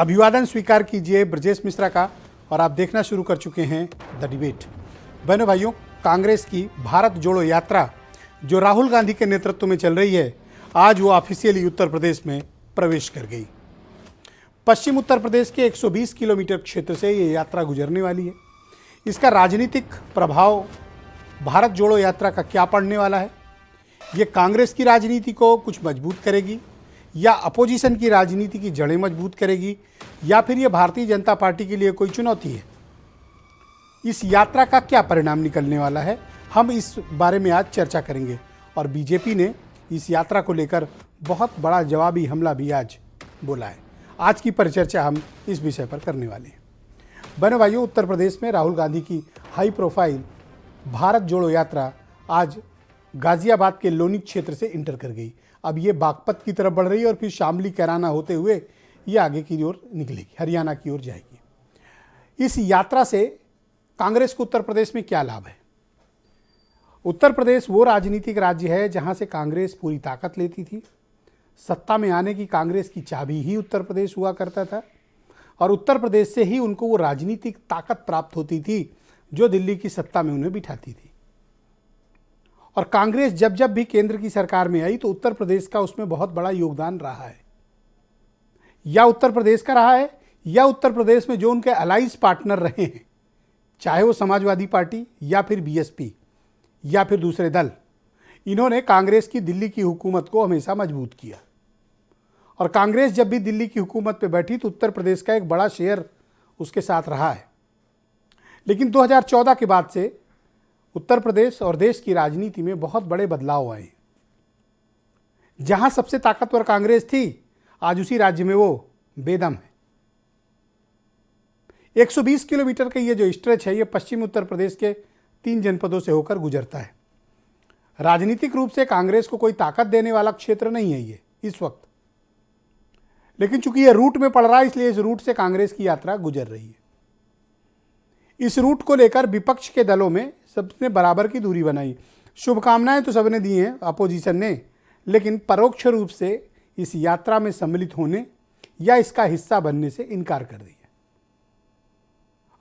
अभिवादन स्वीकार कीजिए ब्रजेश मिश्रा का। और आप देखना शुरू कर चुके हैं द डिबेट। बहनों भाइयों, कांग्रेस की भारत जोड़ो यात्रा जो राहुल गांधी के नेतृत्व में चल रही है, आज वो ऑफिशियली उत्तर प्रदेश में प्रवेश कर गई। पश्चिम उत्तर प्रदेश के 120 किलोमीटर क्षेत्र से ये यात्रा गुजरने वाली है। इसका राजनीतिक प्रभाव भारत जोड़ो यात्रा का क्या पड़ने वाला है? ये कांग्रेस की राजनीति को कुछ मजबूत करेगी या अपोजिशन की राजनीति की जड़ें मजबूत करेगी, या फिर ये भारतीय जनता पार्टी के लिए कोई चुनौती है? इस यात्रा का क्या परिणाम निकलने वाला है, हम इस बारे में आज चर्चा करेंगे। और बीजेपी ने इस यात्रा को लेकर बहुत बड़ा जवाबी हमला भी आज बोला है। आज की परिचर्चा हम इस विषय पर करने वाले हैं। बहनों भाइयों, उत्तर प्रदेश में राहुल गांधी की हाई प्रोफाइल भारत जोड़ो यात्रा आज गाजियाबाद के लोनी क्षेत्र से इंटर कर गई। अब ये बागपत की तरफ बढ़ रही है और फिर शामली कैराना होते हुए ये आगे की ओर निकलेगी, हरियाणा की ओर जाएगी। इस यात्रा से कांग्रेस को उत्तर प्रदेश में क्या लाभ है? उत्तर प्रदेश वो राजनीतिक राज्य है जहां से कांग्रेस पूरी ताकत लेती थी। सत्ता में आने की कांग्रेस की चाबी ही उत्तर प्रदेश हुआ करता था, और उत्तर प्रदेश से ही उनको वो राजनीतिक ताकत प्राप्त होती थी जो दिल्ली की सत्ता में उन्हें बिठाती थी। और कांग्रेस जब जब भी केंद्र की सरकार में आई तो उत्तर प्रदेश का उसमें बहुत बड़ा योगदान रहा है। या उत्तर प्रदेश का रहा है, या उत्तर प्रदेश में जो उनके अलाइज पार्टनर रहे हैं, चाहे वो समाजवादी पार्टी या फिर बीएसपी या फिर दूसरे दल, इन्होंने कांग्रेस की दिल्ली की हुकूमत को हमेशा मजबूत किया। और कांग्रेस जब भी दिल्ली की हुकूमत पे बैठी तो उत्तर प्रदेश का एक बड़ा शेयर उसके साथ रहा है। लेकिन 2014 के बाद से उत्तर प्रदेश और देश की राजनीति में बहुत बड़े बदलाव आए। जहां सबसे ताकतवर कांग्रेस थी, आज उसी राज्य में वो बेदम है। 120 किलोमीटर का ये जो स्ट्रेच है, ये पश्चिम उत्तर प्रदेश के 3 जनपदों से होकर गुजरता है। राजनीतिक रूप से कांग्रेस को कोई ताकत देने वाला क्षेत्र नहीं है ये इस वक्त, लेकिन चूंकि ये रूट में पड़ रहा है, इसलिए इस रूट से कांग्रेस की यात्रा गुजर रही है। इस रूट को लेकर विपक्ष के दलों में सबने बराबर की दूरी बनाई। शुभकामनाएं तो सबने दी हैं अपोजिशन ने, लेकिन परोक्ष रूप से इस यात्रा में सम्मिलित होने या इसका हिस्सा बनने से इनकार कर दिया।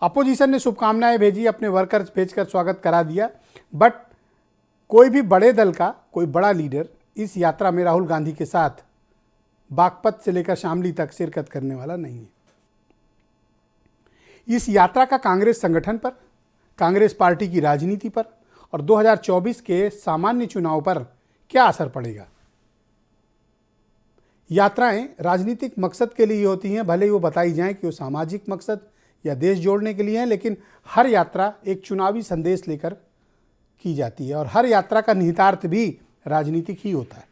अपोजिशन ने शुभकामनाएं भेजी, अपने वर्कर्स भेजकर स्वागत करा दिया, बट कोई भी बड़े दल का कोई बड़ा लीडर इस यात्रा में राहुल गांधी के साथ बागपत से लेकर शामली तक शिरकत करने वाला नहीं है। इस यात्रा का कांग्रेस संगठन पर, कांग्रेस पार्टी की राजनीति पर और 2024 के सामान्य चुनाव पर क्या असर पड़ेगा? यात्राएं राजनीतिक मकसद के लिए होती हैं, भले ही वो बताई जाएं कि वो सामाजिक मकसद या देश जोड़ने के लिए हैं, लेकिन हर यात्रा एक चुनावी संदेश लेकर की जाती है और हर यात्रा का निहितार्थ भी राजनीतिक ही होता है।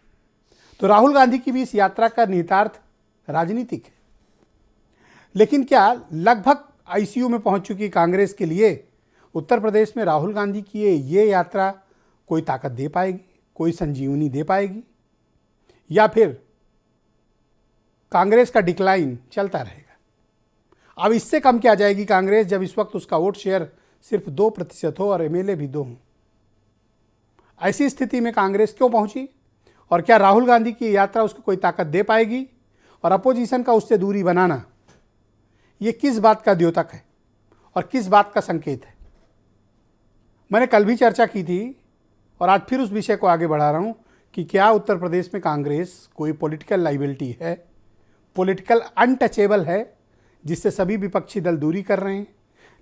तो राहुल गांधी की भी इस यात्रा का निहितार्थ राजनीतिक है। लेकिन क्या लगभग आईसीयू में पहुंच चुकी कांग्रेस के लिए उत्तर प्रदेश में राहुल गांधी की ये यात्रा कोई ताकत दे पाएगी, कोई संजीवनी दे पाएगी, या फिर कांग्रेस का डिक्लाइन चलता रहेगा? अब इससे कम क्या जाएगी कांग्रेस, जब इस वक्त उसका वोट शेयर सिर्फ 2% हो और एमएलए भी 2 हों। ऐसी स्थिति में कांग्रेस क्यों पहुंची, और क्या राहुल गांधी की यात्रा उसको कोई ताकत दे पाएगी? और अपोजिशन का उससे दूरी बनाना, ये किस बात का द्योतक है और किस बात का संकेत है? मैंने कल भी चर्चा की थी और आज फिर उस विषय को आगे बढ़ा रहा हूं कि क्या उत्तर प्रदेश में कांग्रेस कोई पॉलिटिकल लाइबिलिटी है, पॉलिटिकल अनटचेबल है, जिससे सभी विपक्षी दल दूरी कर रहे हैं।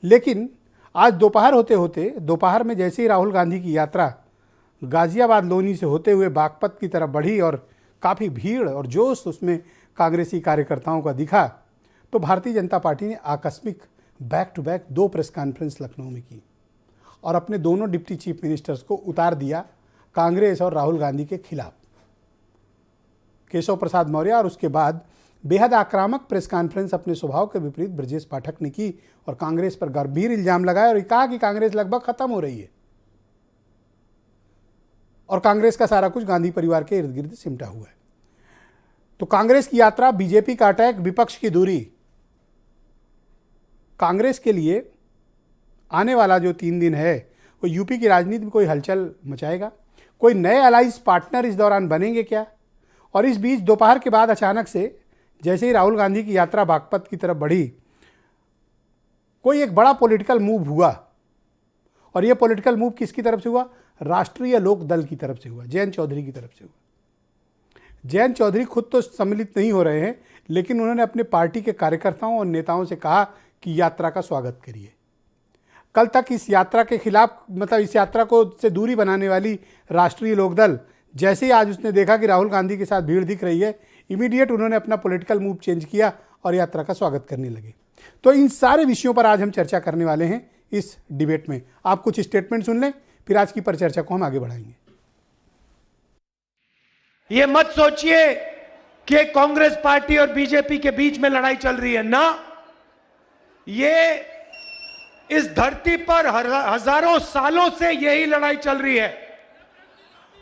लेकिन आज दोपहर होते होते, दोपहर में जैसे ही राहुल गांधी की यात्रा गाजियाबाद लोनी से होते हुए बागपत की तरफ बढ़ी और काफ़ी भीड़ और जोश उसमें कांग्रेसी कार्यकर्ताओं का दिखा, तो भारतीय जनता पार्टी ने आकस्मिक back to back 2 press conference Lucknow में की और अपने दोनों डिप्टी चीफ मिनिस्टर्स को उतार दिया कांग्रेस और राहुल गांधी के खिलाफ। केशव प्रसाद मौर्य और उसके बाद बेहद आक्रामक प्रेस कॉन्फ्रेंस अपने स्वभाव के विपरीत ब्रजेश पाठक ने की और कांग्रेस पर गंभीर इल्जाम लगाया और कहा कि कांग्रेस लगभग खत्म हो रही है और कांग्रेस का सारा कुछ गांधी परिवार के इर्द गिर्द सिमटा हुआ है। तो कांग्रेस की यात्रा, बीजेपी का अटैक, विपक्ष की दूरी, कांग्रेस के लिए आने वाला जो 3 दिन है वो यूपी की राजनीति में कोई हलचल मचाएगा? कोई नए अलाइज पार्टनर इस दौरान बनेंगे क्या? और इस बीच दोपहर के बाद अचानक से जैसे ही राहुल गांधी की यात्रा बागपत की तरफ बढ़ी, कोई एक बड़ा पॉलिटिकल मूव हुआ, और यह पॉलिटिकल मूव किसकी तरफ से हुआ? राष्ट्रीय लोक दल की तरफ से हुआ, जयंत चौधरी की तरफ से हुआ। जयंत चौधरी खुद तो सम्मिलित नहीं हो रहे हैं, लेकिन उन्होंने अपने पार्टी के कार्यकर्ताओं और नेताओं से कहा कि यात्रा का स्वागत करिए। कल तक इस यात्रा के खिलाफ, मतलब इस यात्रा को से दूरी बनाने वाली राष्ट्रीय लोकदल, जैसे ही आज उसने देखा कि राहुल गांधी के साथ भीड़ दिख रही है, इमीडिएट उन्होंने अपना पॉलिटिकल मूव चेंज किया और यात्रा का स्वागत करने लगे। तो इन सारे विषयों पर आज हम चर्चा करने वाले हैं इस डिबेट में। आप कुछ स्टेटमेंट सुन लें, फिर आज की परिचर्चा को हम आगे बढ़ाएंगे। ये मत सोचिए कि कांग्रेस पार्टी और बीजेपी के बीच में लड़ाई चल रही है ना, ये इस धरती पर हजारों सालों से यही लड़ाई चल रही है।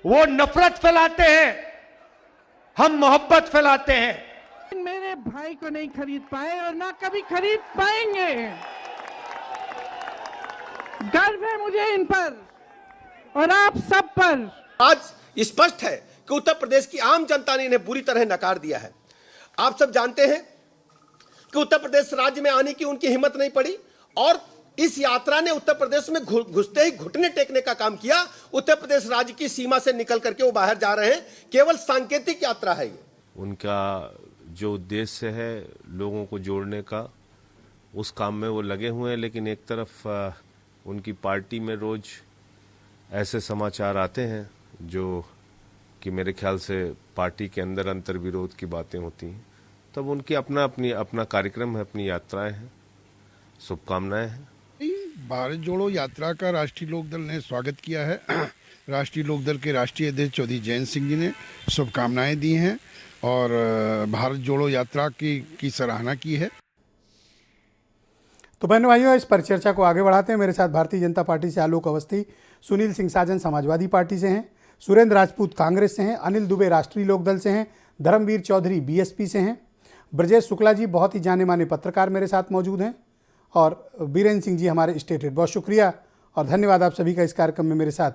वो नफरत फैलाते हैं, हम मोहब्बत फैलाते हैं। मेरे भाई को नहीं खरीद पाए और ना कभी खरीद पाएंगे। गर्व है मुझे इन पर और आप सब पर। आज स्पष्ट है कि उत्तर प्रदेश की आम जनता ने इन्हें बुरी तरह नकार दिया है। आप सब जानते हैं कि उत्तर प्रदेश राज्य में आने की उनकी हिम्मत नहीं पड़ी और इस यात्रा ने उत्तर प्रदेश में घुसते ही घुटने टेकने का काम किया। उत्तर प्रदेश राज्य की सीमा से निकल करके वो बाहर जा रहे हैं। केवल सांकेतिक यात्रा है ये। उनका जो उद्देश्य है लोगों को जोड़ने का, उस काम में वो लगे हुए हैं। लेकिन एक तरफ उनकी पार्टी में रोज ऐसे समाचार आते हैं जो कि मेरे ख्याल से पार्टी के अंदर अंतर विरोध की बातें होती हैं। तब उनकी अपना कार्यक्रम है, अपनी यात्राएं हैं, शुभकामनाएं हैं। भारत जोड़ो यात्रा का राष्ट्रीय लोकदल ने स्वागत किया है। राष्ट्रीय लोकदल के राष्ट्रीय अध्यक्ष चौधरी जयंत सिंह जी ने शुभकामनाएं दी हैं और भारत जोड़ो यात्रा की सराहना की है। तो बहनों भाइयों, इस परिचर्चा को आगे बढ़ाते हैं। मेरे साथ भारतीय जनता पार्टी से आलोक अवस्थी, सुनील सिंह साजन समाजवादी पार्टी से हैं, सुरेंद्र राजपूत कांग्रेस से हैं, अनिल दुबे राष्ट्रीय लोकदल से हैं, धर्मवीर चौधरी बीएसपी से हैं, ब्रजेश शुक्ला जी बहुत ही जाने माने पत्रकार मेरे साथ मौजूद हैं, और बीरेंद्र सिंह जी हमारे स्टेट हेड। बहुत शुक्रिया और धन्यवाद आप सभी का इस कार्यक्रम में मेरे साथ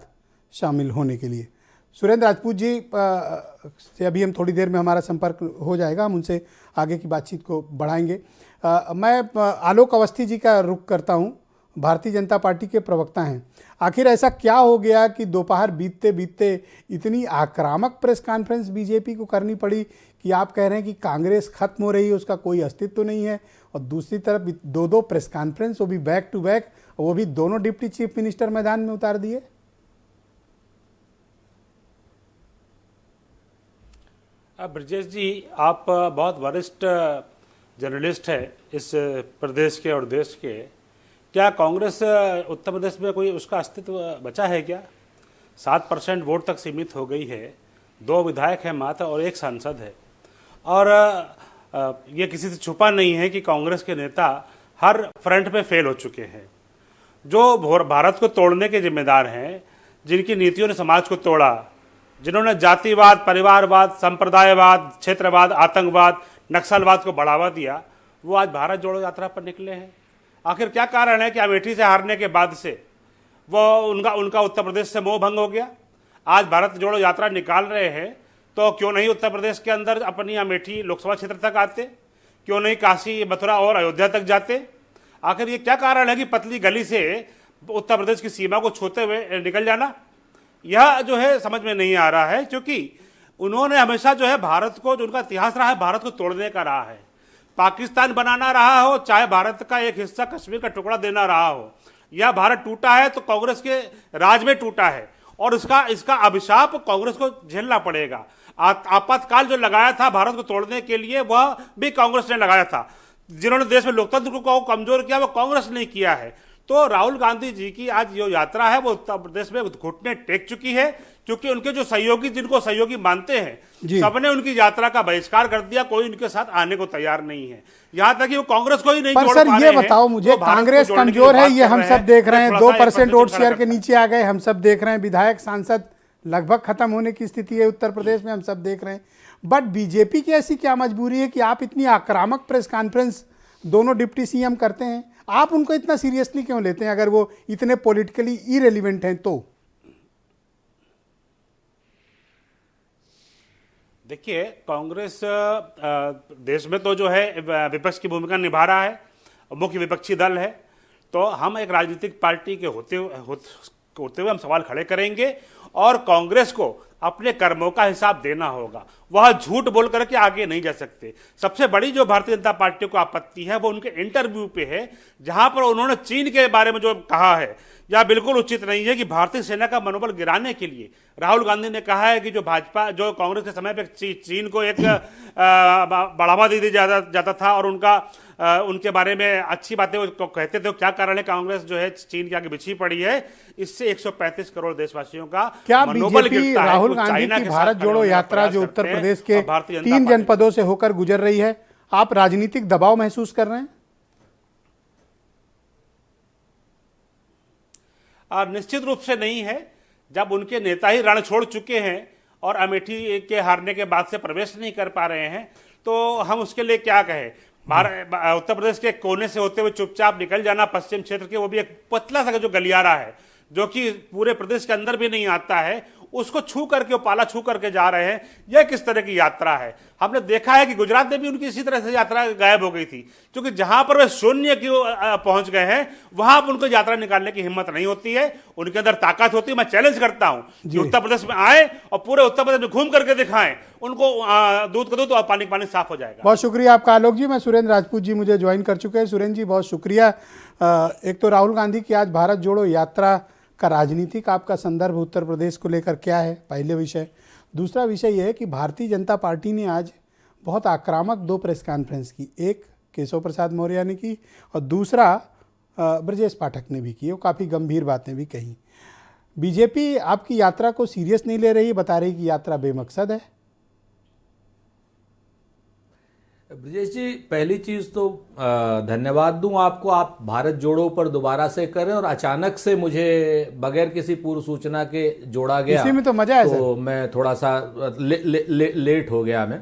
शामिल होने के लिए। सुरेंद्र राजपूत जी से अभी हम थोड़ी देर में हमारा संपर्क हो जाएगा, हम उनसे आगे की बातचीत को बढ़ाएंगे। मैं आलोक अवस्थी जी का रुख करता हूं, भारतीय जनता पार्टी के प्रवक्ता हैं। आखिर ऐसा क्या हो गया कि दोपहर बीतते बीतते इतनी आक्रामक प्रेस कॉन्फ्रेंस बीजेपी को करनी पड़ी कि आप कह रहे हैं कि कांग्रेस खत्म हो रही है, उसका कोई अस्तित्व तो नहीं है, और दूसरी तरफ दो प्रेस कॉन्फ्रेंस, वो भी बैक टू बैक, वो भी दोनों डिप्टी चीफ मिनिस्टर मैदान में उतार दिए? ब्रजेश जी, आप बहुत वरिष्ठ जर्नलिस्ट हैं इस प्रदेश के और देश के। क्या कांग्रेस उत्तर प्रदेश में कोई उसका अस्तित्व बचा है क्या? 7% वोट तक सीमित हो गई है, 2 विधायक हैं मात्र और 1 सांसद है। और ये किसी से छुपा नहीं है कि कांग्रेस के नेता हर फ्रंट पे फेल हो चुके हैं। जो भारत को तोड़ने के जिम्मेदार हैं, जिनकी नीतियों ने समाज को तोड़ा, जिन्होंने जातिवाद, परिवारवाद, संप्रदायवाद, क्षेत्रवाद, आतंकवाद, नक्सलवाद को बढ़ावा दिया, वो आज भारत जोड़ो यात्रा पर निकले हैं। आखिर क्या कारण है कि अमेठी से हारने के बाद से वो उनका उत्तर प्रदेश से मोह भंग हो गया? आज भारत जोड़ो यात्रा निकाल रहे हैं तो क्यों नहीं उत्तर प्रदेश के अंदर अपनी अमेठी लोकसभा क्षेत्र तक आते? क्यों नहीं काशी, मथुरा और अयोध्या तक जाते? आखिर ये क्या कारण है कि पतली गली से उत्तर प्रदेश की सीमा को छूते हुए निकल जाना? यह जो है समझ में नहीं आ रहा है, क्योंकि उन्होंने हमेशा जो है भारत को, जो उनका इतिहास रहा है, भारत को तोड़ने का रहा है। पाकिस्तान बनाना रहा हो, चाहे भारत का एक हिस्सा कश्मीर का टुकड़ा देना रहा हो, यह भारत टूटा है तो कांग्रेस के राज में टूटा है और इसका अभिशाप कांग्रेस को झेलना पड़ेगा। आपातकाल जो लगाया था भारत को तोड़ने के लिए, वह भी कांग्रेस ने लगाया था। जिन्होंने देश में लोकतंत्र को कमजोर किया, वो कांग्रेस ने किया है। तो राहुल गांधी जी की आज जो यात्रा है वो उत्तर प्रदेश में घुटने टेक चुकी है, क्योंकि उनके जो सहयोगी, जिनको सहयोगी मानते हैं, सबने उनकी यात्रा का बहिष्कार कर दिया। कोई उनके साथ आने को तैयार नहीं है, यहाँ तक कि वो कांग्रेस को ही नहीं जोड़ पा रहे हैं। ये बताओ मुझे, कांग्रेस कमजोर है, ये हम सब देख रहे हैं, 2% वोट शेयर के नीचे आ गए, हम सब देख रहे हैं। विधायक सांसद लगभग खत्म होने की स्थिति है उत्तर प्रदेश में, हम सब देख रहे हैं। बट बीजेपी की ऐसी क्या मजबूरी है कि आप इतनी आक्रामक प्रेस कॉन्फ्रेंस दोनों डिप्टी सीएम करते हैं? आप उनको इतना सीरियसली क्यों लेते हैं अगर वो इतने पॉलिटिकली इरेलीवेंट हैं तो? देखिए, कांग्रेस देश में तो जो है विपक्ष की भूमिका निभा रहा है, मुख्य विपक्षी दल है। तो हम एक राजनीतिक पार्टी के होते हुए हम सवाल खड़े करेंगे और कांग्रेस को अपने कर्मों का हिसाब देना होगा। वह झूठ बोल करके आगे नहीं जा सकते। सबसे बड़ी जो भारतीय जनता पार्टी को आपत्ति है वो उनके इंटरव्यू पे है, जहां पर उन्होंने चीन के बारे में जो कहा है, यह बिल्कुल उचित नहीं है कि भारतीय सेना का मनोबल गिराने के लिए राहुल गांधी ने कहा है कि जो भाजपा जो कांग्रेस के समय पे चीन को एक बढ़ावा दे दिया जाता था और उनके बारे में अच्छी बातें वो कहते थे। क्या कारण है कांग्रेस जो है चीन के आगे बिछी पड़ी है? इससे 135 करोड़ देशवासियों का क्या मनोबल बीजेपी गिरता है। राहुल वो गांधी चाइना की के भारत साथ जोड़ो खड़े होने का यात्रा प्रयास जो करते उत्तर हैं प्रदेश और के भारतीय जनता 3 पार्टी- जनपदों से होकर गुजर रही है, आप राजनीतिक दबाव महसूस कर रहे हैं? और निश्चित रूप से नहीं है। जब उनके नेता ही रण छोड़ चुके हैं और अमेठी के हारने के बाद से प्रवेश नहीं कर पा रहे हैं, तो हम उसके लिए क्या कहें? उत्तर प्रदेश के कोने से होते हुए चुपचाप निकल जाना पश्चिम क्षेत्र के, वो भी एक पतला सा जो गलियारा है जो कि पूरे प्रदेश के अंदर भी नहीं आता है, उसको छू करके, वो पाला छू करके जा रहे हैं। यह किस तरह की यात्रा है? हमने देखा है कि गुजरात में भी उनकी इसी तरह से यात्रा गायब हो गई थी, क्योंकि जहां पर वे शून्य की पहुंच गए हैं वहां पर उनको यात्रा निकालने की हिम्मत नहीं होती है। उनके अंदर ताकत होती है। मैं चैलेंज करता हूं कि उत्तर प्रदेश में आए और पूरे उत्तर प्रदेश में घूम करके दिखाएं, उनको दूध का दूध और पानी का पानी साफ हो जाएगा। बहुत शुक्रिया आपका आलोक जी। मैं सुरेंद्र राजपूत जी मुझे ज्वाइन कर चुके हैं। सुरेंद्र जी बहुत शुक्रिया। एक तो राहुल गांधी की आज भारत जोड़ो यात्रा का राजनीतिक आपका संदर्भ उत्तर प्रदेश को लेकर क्या है, पहले विषय। दूसरा विषय यह है कि भारतीय जनता पार्टी ने आज बहुत आक्रामक 2 प्रेस कॉन्फ्रेंस की, एक केशव प्रसाद मौर्य ने की और दूसरा ब्रजेश पाठक ने भी की। वो काफ़ी गंभीर बातें भी कही। बीजेपी आपकी यात्रा को सीरियस नहीं ले रही, बता रही कि यात्रा बेमकसद है। ब्रजेश जी, पहली चीज तो धन्यवाद दूं आपको, आप भारत जोड़ो पर दोबारा से करें और अचानक से मुझे बगैर किसी पूर्व सूचना के जोड़ा गया, इसी में तो मजा है तो सर। मैं थोड़ा सा लेट हो गया। मैं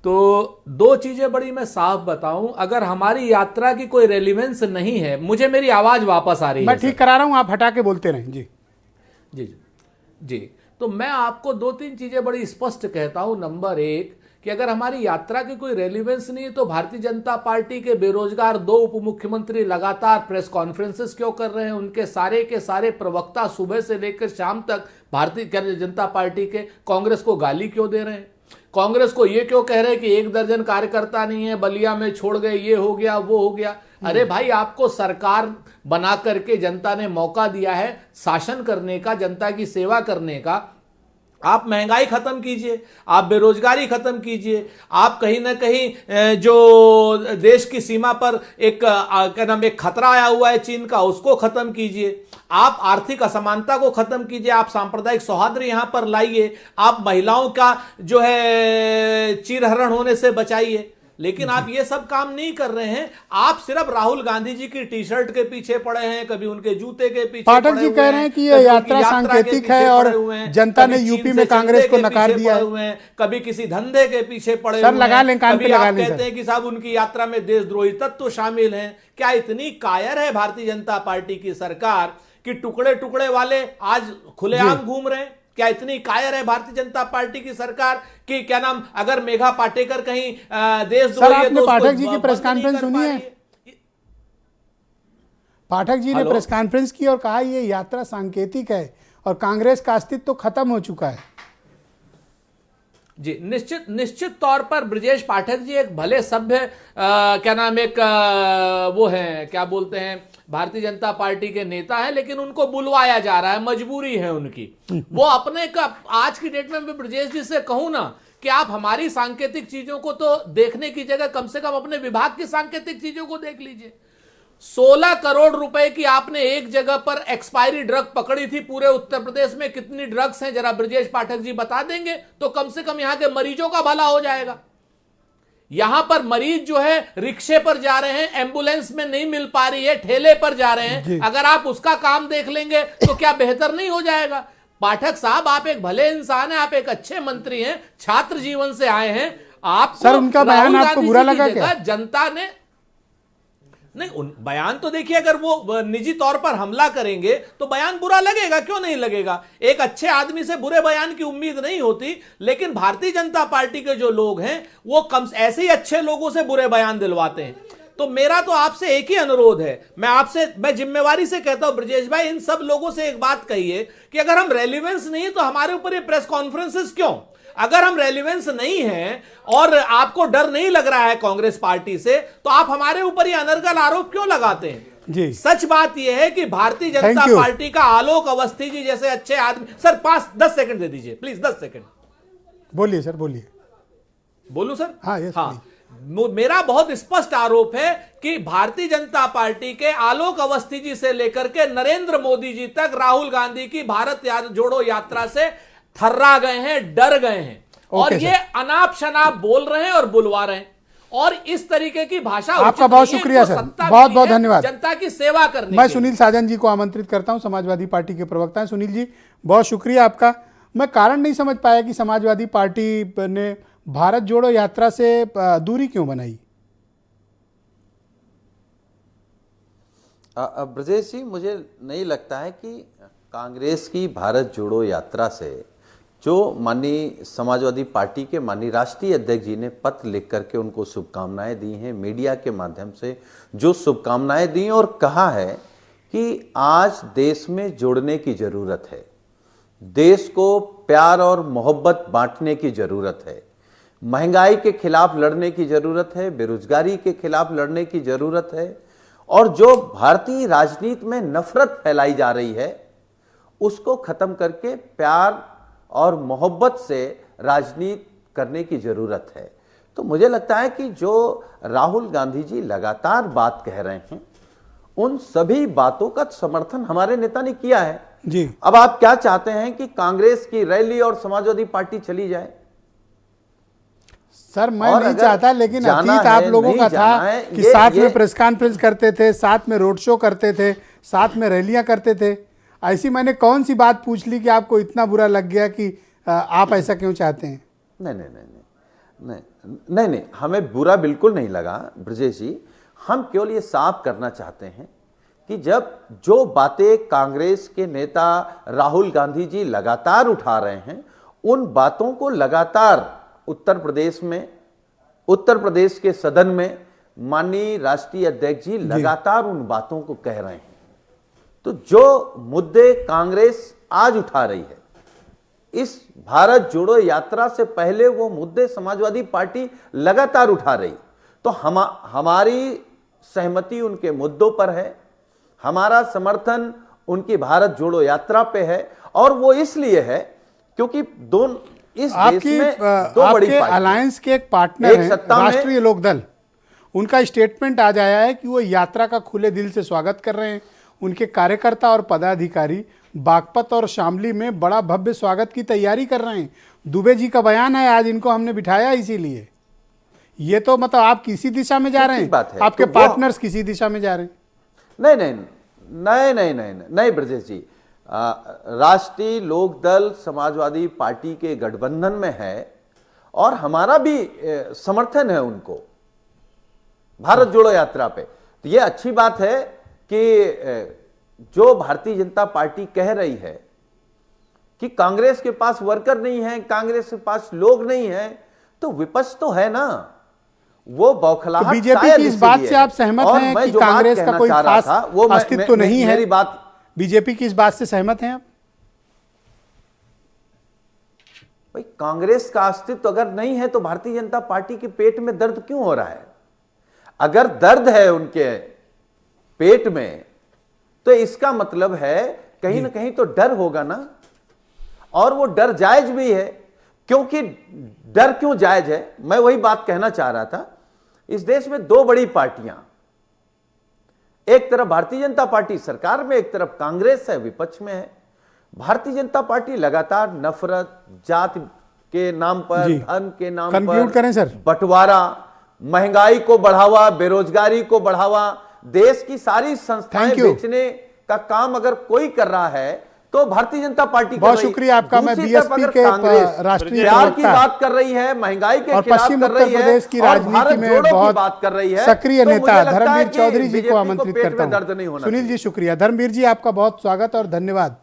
तो 2 चीजें बड़ी मैं साफ बताऊं, अगर हमारी यात्रा की कोई रेलिवेंस नहीं है, मुझे मेरी आवाज वापस आ रही है? मैं ठीक करा रहा हूं, आप हटा के बोलते रहें। जी जी जी। तो मैं आपको 2-3 चीजें बड़ी स्पष्ट कहता हूं। नंबर 1 कि अगर हमारी यात्रा की कोई रेलिवेंस नहीं है तो भारतीय जनता पार्टी के बेरोजगार 2 उप मुख्यमंत्री लगातार प्रेस कॉन्फ्रेंसेस क्यों कर रहे हैं? उनके सारे के सारे प्रवक्ता सुबह से लेकर शाम तक भारतीय जनता पार्टी के कांग्रेस को गाली क्यों दे रहे हैं? कांग्रेस को ये क्यों कह रहे हैं कि 1 दर्जन कार्यकर्ता नहीं है, बलिया में छोड़ गए, ये हो गया वो हो गया? अरे भाई, आपको सरकार बना करके जनता ने मौका दिया है शासन करने का, जनता की सेवा करने का। आप महंगाई खत्म कीजिए, आप बेरोजगारी खत्म कीजिए, आप कहीं ना कहीं जो देश की सीमा पर एक क्या नाम एक खतरा आया हुआ है चीन का, उसको खत्म कीजिए, आप आर्थिक असमानता को खत्म कीजिए, आप सांप्रदायिक सौहार्द यहां पर लाइए, आप महिलाओं का जो है चीरहरण होने से बचाइए। लेकिन आप ये सब काम नहीं कर रहे हैं। आप सिर्फ राहुल गांधी जी की टी शर्ट के पीछे पड़े हैं, कभी उनके जूते के पीछे पाठक पड़े जी हुए कह रहे हैं कि ये यात्रा सांकेतिक है और जनता ने यूपी में कांग्रेस को नकार दिया है। कभी किसी धंधे के पीछे पड़े सर, हुए लगा लें, कान पे कभी लगा आप लें कहते सर। हैं कि साहब उनकी यात्रा में देशद्रोही तत्व शामिल हैं। क्या इतनी कायर है भारतीय जनता पार्टी की सरकार कि टुकड़े टुकड़े वाले आज खुलेआम घूम रहे हैं? क्या इतनी कायर है भारतीय जनता पार्टी की सरकार कि क्या नाम अगर मेघा पाटेकर कहीं देशद्रोही है आपने तो पाठक उसको जी की बंद प्रेस नहीं कॉन्फ्रेंस कर सुनी पा है? रही है? पाठक जी ने हेलो? प्रेस कॉन्फ्रेंस की और कहा ये यात्रा सांकेतिक है और कांग्रेस का अस्तित्व तो खत्म हो चुका है। जी, निश्चित तौर पर ब्रजेश पाठक जी एक भले सभ्य क्या नाम एक वो हैं, क्या बोलते हैं, भारतीय जनता पार्टी के नेता हैं, लेकिन उनको बुलवाया जा रहा है, मजबूरी है उनकी। वो अपने का आज की डेट में मैं ब्रजेश जी से कहूं ना कि आप हमारी सांकेतिक चीजों को तो देखने की जगह कम से कम अपने विभाग की सांकेतिक चीजों को देख लीजिए। 16 करोड़ रुपए की आपने एक जगह पर एक्सपायरी ड्रग पकड़ी थी। पूरे उत्तर प्रदेश में कितनी ड्रग्स हैं जरा ब्रजेश पाठक जी बता देंगे तो कम से कम यहां के मरीजों का भला हो जाएगा। यहां पर मरीज जो है रिक्शे पर जा रहे हैं, एम्बुलेंस में नहीं मिल पा रही है, ठेले पर जा रहे हैं। अगर आप उसका काम देख लेंगे तो क्या बेहतर नहीं हो जाएगा? पाठक साहब, आप एक भले इंसान हैं, आप एक अच्छे मंत्री हैं, छात्र जीवन से आए हैं। आप सर, उनका बयान आपको बुरा लगा क्या? जनता ने नहीं, उन बयान तो देखिए, अगर वो निजी तौर पर हमला करेंगे तो बयान बुरा लगेगा, क्यों नहीं लगेगा। एक अच्छे आदमी से बुरे बयान की उम्मीद नहीं होती, लेकिन भारतीय जनता पार्टी के जो लोग हैं वो कम ऐसे ही अच्छे लोगों से बुरे बयान दिलवाते हैं। तो मेरा तो आपसे एक ही अनुरोध है, मैं जिम्मेवारी से कहता हूं ब्रजेश भाई, इन सब लोगों से एक बात कहिए कि अगर हम रेलिवेंस नहीं है तो हमारे ऊपर ये प्रेस कॉन्फ्रेंसेस क्यों? अगर हम रेलिवेंस नहीं हैं और आपको डर नहीं लग रहा है कांग्रेस पार्टी से, तो आप हमारे ऊपर ये अनर्गल आरोप क्यों लगाते हैं? जी, सच बात यह है कि भारतीय जनता पार्टी का आलोक अवस्थी जी जैसे अच्छे आदमी, सर 5-10 सेकंड दे दीजिए प्लीज, 10 सेकंड। बोलिए सर, बोलिए। बोलूं सर? हाँ, यस, हाँ, मेरा बहुत स्पष्ट आरोप है कि भारतीय जनता पार्टी के आलोक अवस्थी जी से लेकर के नरेंद्र मोदी जी तक राहुल गांधी की भारत जोड़ो यात्रा से थर्रा गए हैं, डर गए हैं, और ये अनाप शनाप बोल रहे हैं और बुलवा रहे हैं, और इस तरीके की भाषा आपका बहुत शुक्रिया सर, बहुत बहुत धन्यवाद। जनता की सेवा करने। मैं सुनील साजन जी को आमंत्रित करता हूं, समाजवादी पार्टी के प्रवक्ता हैं। सुनील जी, बहुत शुक्रिया आपका। मैं कारण नहीं समझ पाया कि समाजवादी पार्टी ने भारत जोड़ो यात्रा से दूरी क्यों बनाई। ब्रजेश जी, मुझे नहीं लगता है कि कांग्रेस की भारत जोड़ो यात्रा से जो माननीय समाजवादी पार्टी के माननीय राष्ट्रीय अध्यक्ष जी ने पत्र लिख करके उनको शुभकामनाएं दी हैं, मीडिया के माध्यम से जो शुभकामनाएं दी और कहा है कि आज देश में जोड़ने की जरूरत है, देश को प्यार और मोहब्बत बांटने की जरूरत है, महंगाई के खिलाफ लड़ने की जरूरत है, बेरोजगारी के खिलाफ लड़ने की जरूरत है, और जो भारतीय राजनीति में नफरत फैलाई जा रही है उसको खत्म करके प्यार और मोहब्बत से राजनीति करने की जरूरत है। तो मुझे लगता है कि जो राहुल गांधी जी लगातार बात कह रहे हैं उन सभी बातों का समर्थन हमारे नेता ने किया है जी। अब आप क्या चाहते हैं कि कांग्रेस की रैली और समाजवादी पार्टी चली जाए? सर मैं नहीं चाहता, लेकिन अतीत आप लोगों का था कि साथ में प्रेस कॉन्फ्रेंस करते थे, साथ में रोड शो करते थे, साथ में रैलियां करते थे। ऐसी मैंने कौन सी बात पूछ ली कि आपको इतना बुरा लग गया कि आप ऐसा क्यों चाहते हैं? नहीं नहीं नहीं नहीं नहीं नहीं नहीं, हमें बुरा बिल्कुल नहीं लगा ब्रजेश जी। हम केवल ये साफ करना चाहते हैं कि जब जो बातें कांग्रेस के नेता राहुल गांधी जी लगातार उठा रहे हैं उन बातों को लगातार उत्तर प्रदेश में, उत्तर प्रदेश के सदन में माननीय राष्ट्रीय अध्यक्ष जी लगातार उन बातों को कह रहे हैं। तो जो मुद्दे कांग्रेस आज उठा रही है, इस भारत जोड़ो यात्रा से पहले वो मुद्दे समाजवादी पार्टी लगातार उठा रही। तो हमारी सहमति उनके मुद्दों पर है, हमारा समर्थन उनकी भारत जोड़ो यात्रा पे है, और वो इसलिए है क्योंकि दोनों इस देश में दो बड़ी अलायंस के एक पार्टनर हैं राष्ट्रीय लोकदल, उनका स्टेटमेंट आज आया है कि वो यात्रा का खुले दिल से स्वागत कर रहे हैं। उनके कार्यकर्ता और पदाधिकारी बागपत और शामली में बड़ा भव्य स्वागत की तैयारी कर रहे हैं। दुबे जी का बयान है, आज इनको हमने बिठाया इसीलिए। ये तो मतलब आप किसी दिशा में जा रहे हैं, आपके पार्टनर्स किसी दिशा में जा रहे हैं। नहीं नहीं नहीं नहीं नहीं नहीं ब्रजेश जी, राष्ट्रीय लोकदल समाजवादी पार्टी के गठबंधन में है और हमारा भी समर्थन है उनको भारत जोड़ो यात्रा पे। तो ये अच्छी बात है कि जो भारतीय जनता पार्टी कह रही है कि कांग्रेस के पास वर्कर नहीं है, कांग्रेस के पास लोग नहीं है, तो विपक्ष तो है ना, वो बौखलाहट। तो बीजेपी की इस बात से आप सहमत हैं कि कांग्रेस का कोई खास अस्तित्व नहीं है? मेरी बात, बीजेपी की इस बात से सहमत हैं आप? भाई कांग्रेस का अस्तित्व अगर नहीं है तो भारतीय जनता पार्टी के पेट में दर्द क्यों हो रहा है? अगर दर्द है उनके पेट में तो इसका मतलब है कहीं ना कहीं तो डर होगा ना, और वो डर जायज भी है। क्योंकि डर क्यों जायज है, मैं वही बात कहना चाह रहा था। इस देश में दो बड़ी पार्टियां, एक तरफ भारतीय जनता पार्टी सरकार में, एक तरफ कांग्रेस है विपक्ष में है। भारतीय जनता पार्टी लगातार नफरत, जाति के नाम पर, धर्म के नाम पर करें सर, बंटवारा, महंगाई को बढ़ावा, बेरोजगारी को बढ़ावा, देश की सारी संस्थाएं बेचने का काम अगर कोई कर रहा है तो भारतीय जनता पार्टी बहुत शुक्रिया आपका। मैं बीएसपी के राष्ट्रीय प्यार की प्रवक्ता बात कर रही है, महंगाई के और खिलाफ पश्चिम कर उत्तर रही है प्रदेश की और राजनीति भारत में जोड़ों की बहुत बात कर रही है, सक्रिय तो नेता मुझे लगता है धर्मवीर कि चौधरी जी को BJP को आमंत्रित पेट करता में दर्द नहीं हूँ। होना सुनील चाहिए। जी शुक्रिया। धर्मवीर जी आपका बहुत स्वागत और धन्यवाद।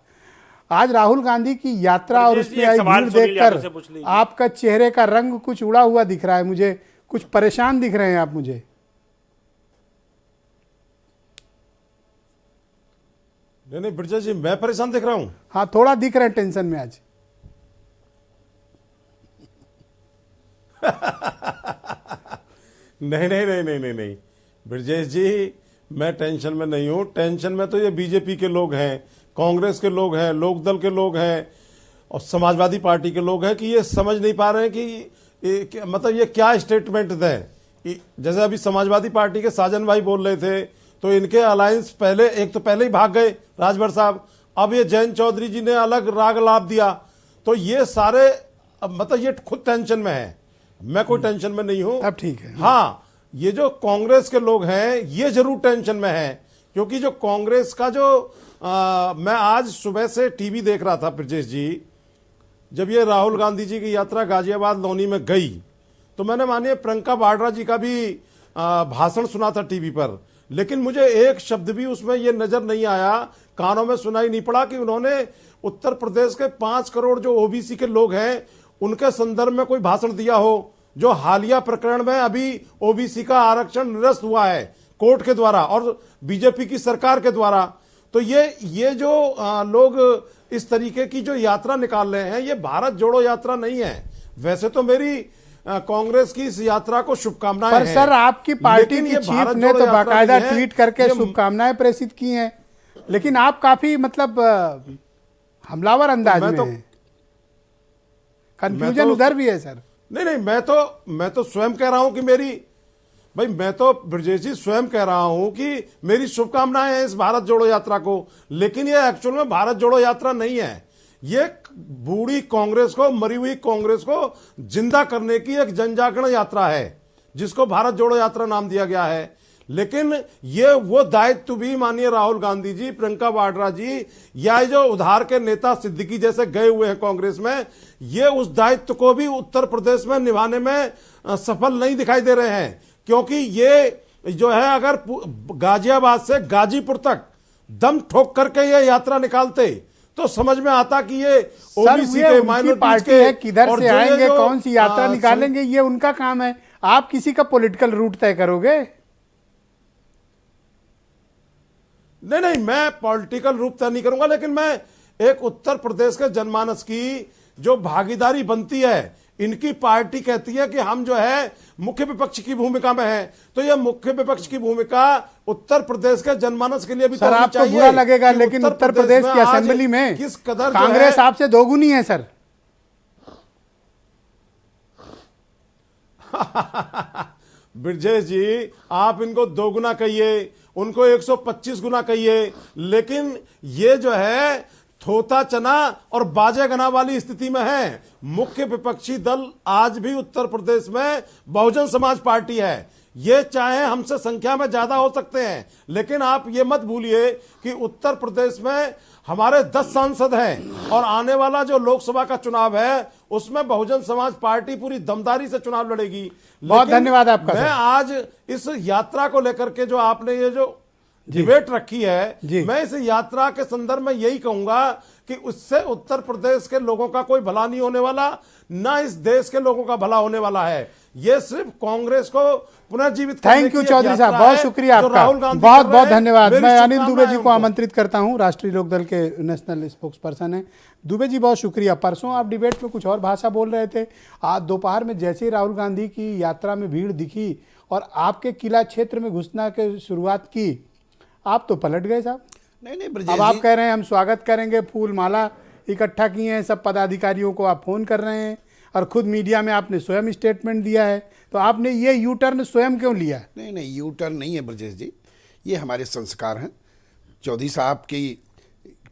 आज राहुल गांधी की यात्रा और ब्रजेश जी, उसमें एक आई सवाल भीड़ सुनील यादव से पूछ देखकर लीजिए। आपका चेहरे का रंग कुछ उड़ा हुआ दिख रहा है, मुझे कुछ परेशान दिख रहे हैं आप मुझे। नहीं ब्रजेश जी, मैं परेशान दिख रहा हूं? हाँ, थोड़ा दिख रहे हैं टेंशन में आज। नहीं नहीं नहीं नहीं नहीं नहीं ब्रजेश जी, मैं टेंशन में नहीं हूं। टेंशन में तो ये बीजेपी के लोग हैं, कांग्रेस के लोग हैं, लोकदल के लोग हैं और समाजवादी पार्टी के लोग हैं कि ये समझ नहीं पा रहे हैं कि मतलब ये क्या स्टेटमेंट दें। जैसे अभी समाजवादी पार्टी के साजन भाई बोल रहे थे तो इनके अलायंस पहले एक तो पहले ही भाग गए राजभर साहब, अब ये जयंत चौधरी जी ने अलग राग लाभ दिया, तो ये सारे मतलब ये खुद टेंशन में है। मैं कोई टेंशन में नहीं हूं। अब ठीक है। हाँ, ये जो कांग्रेस के लोग हैं ये जरूर टेंशन में है, क्योंकि जो कांग्रेस का जो मैं आज सुबह से टीवी देख रहा था ब्रजेश जी, जब ये राहुल गांधी जी की यात्रा गाजियाबाद लोनी में गई तो मैंने मानिए प्रियंका वाड्रा जी का भी भाषण सुना था टीवी पर, लेकिन मुझे एक शब्द भी उसमें ये नजर नहीं आया, कानों में सुनाई नहीं पड़ा कि उन्होंने उत्तर प्रदेश के 5 करोड़ जो ओबीसी के लोग हैं उनके संदर्भ में कोई भाषण दिया हो। जो हालिया प्रकरण में अभी ओबीसी का आरक्षण निरस्त हुआ है कोर्ट के द्वारा और बीजेपी की सरकार के द्वारा, तो ये जो लोग इस तरीके की जो यात्रा निकाल रहे हैं ये भारत जोड़ो यात्रा नहीं है। वैसे तो मेरी कांग्रेस की इस यात्रा को शुभकामनाएं पर हैं, सर आपकी पार्टी लेकिन की ये चीफ भारत ने जोड़ो तो यात्रा बाकायदा नहीं है। ट्वीट करके ये शुभकामनाएं प्रेषित की हैं, लेकिन आप काफी मतलब हमलावर अंदाज मैं में तो- हैं। कंफ्यूजन उधर भी है सर। नहीं नहीं, मैं तो स्वयं कह रहा हूं कि मैं तो ब्रजेश जी स्वयं कह रहा हूं कि मेरी शुभकामनाएं हैं इस भारत जोड़ो यात्रा को, लेकिन ये एक्चुअल में भारत जोड़ो यात्रा नहीं है। ये बूढ़ी कांग्रेस को, मरी हुई कांग्रेस को जिंदा करने की एक जनजागरण यात्रा है जिसको भारत जोड़ो यात्रा नाम दिया गया है। लेकिन ये वो दायित्व भी माननीय राहुल गांधी जी, प्रियंका वाड्रा जी या जो उधार के नेता सिद्दीकी जैसे गए हुए हैं कांग्रेस में, ये उस दायित्व को भी उत्तर प्रदेश में निभाने में सफल नहीं दिखाई दे रहे हैं, क्योंकि ये जो है अगर गाजियाबाद से गाजीपुर तक दम ठोक करके ये यात्रा निकालते तो समझ में आता कि ये ओबीसी के, माइनॉरिटीज पार्टी के है, किधर और से जो ये आएंगे, जो, कौन सी यात्रा निकालेंगे, ये उनका काम है। आप किसी का पॉलिटिकल रूट तय करोगे? नहीं, मैं पॉलिटिकल रूप तय नहीं करूंगा, लेकिन मैं एक उत्तर प्रदेश के जनमानस की जो भागीदारी बनती है, इनकी पार्टी कहती है कि हम जो है मुख्य विपक्ष की भूमिका में है, तो यह मुख्य विपक्ष की भूमिका उत्तर प्रदेश के जनमानस के लिए भी सर आपको बुरा लगेगा, लेकिन उत्तर प्रदेश की असेंबली में किस कदर कांग्रेस आपसे दोगुनी है सर। ब्रजेश जी, आप इनको दोगुना कहिए, उनको 125 गुना कहिए, लेकिन ये जो है थोता चना और बाजे गना वाली स्थिति में है। मुख्य विपक्षी दल आज भी उत्तर प्रदेश में बहुजन समाज पार्टी है। ये चाहे हमसे संख्या में ज्यादा हो सकते हैं, लेकिन आप ये मत भूलिए कि उत्तर प्रदेश में हमारे 10 सांसद हैं और आने वाला जो लोकसभा का चुनाव है उसमें बहुजन समाज पार्टी पूरी दमदारी से चुनाव लड़ेगी। बहुत धन्यवाद आपका। मैं आज इस यात्रा को लेकर के जो आपने ये जो डिबेट रखी है, मैं इस यात्रा के संदर्भ में यही कहूंगा कि उससे उत्तर प्रदेश के लोगों का कोई भला नहीं होने वाला, ना इस देश के लोगों का भला होने वाला है। ये सिर्फ कांग्रेस को पुनर्जीवित करने थैंक यू की चौधरी साहब, बहुत शुक्रिया आपका, बहुत बहुत धन्यवाद। मैं अनिल दुबे जी को आमंत्रित करता हूं, राष्ट्रीय लोकदल के नेशनल स्पोक्स पर्सन है। दुबे जी बहुत शुक्रिया। परसों आप डिबेट में कुछ और भाषा बोल रहे थे, आज दोपहर में जैसे ही राहुल गांधी की यात्रा में भीड़ दिखी और आपके किला क्षेत्र में घुसना की शुरुआत की, आप तो पलट गए साहब। नहीं अब आप कह रहे हैं हम स्वागत करेंगे, फूल माला इकट्ठा किए हैं, सब पदाधिकारियों को आप फोन कर रहे हैं और खुद मीडिया में आपने स्वयं स्टेटमेंट दिया है, तो आपने ये यू टर्न स्वयं क्यों लिया? नहीं, यू टर्न नहीं है ब्रजेश जी, ये हमारे संस्कार हैं। चौधरी साहब की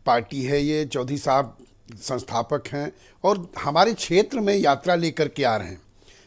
पार्टी है ये, चौधरी साहब संस्थापक हैं और हमारे क्षेत्र में यात्रा लेकर के आ रहे हैं,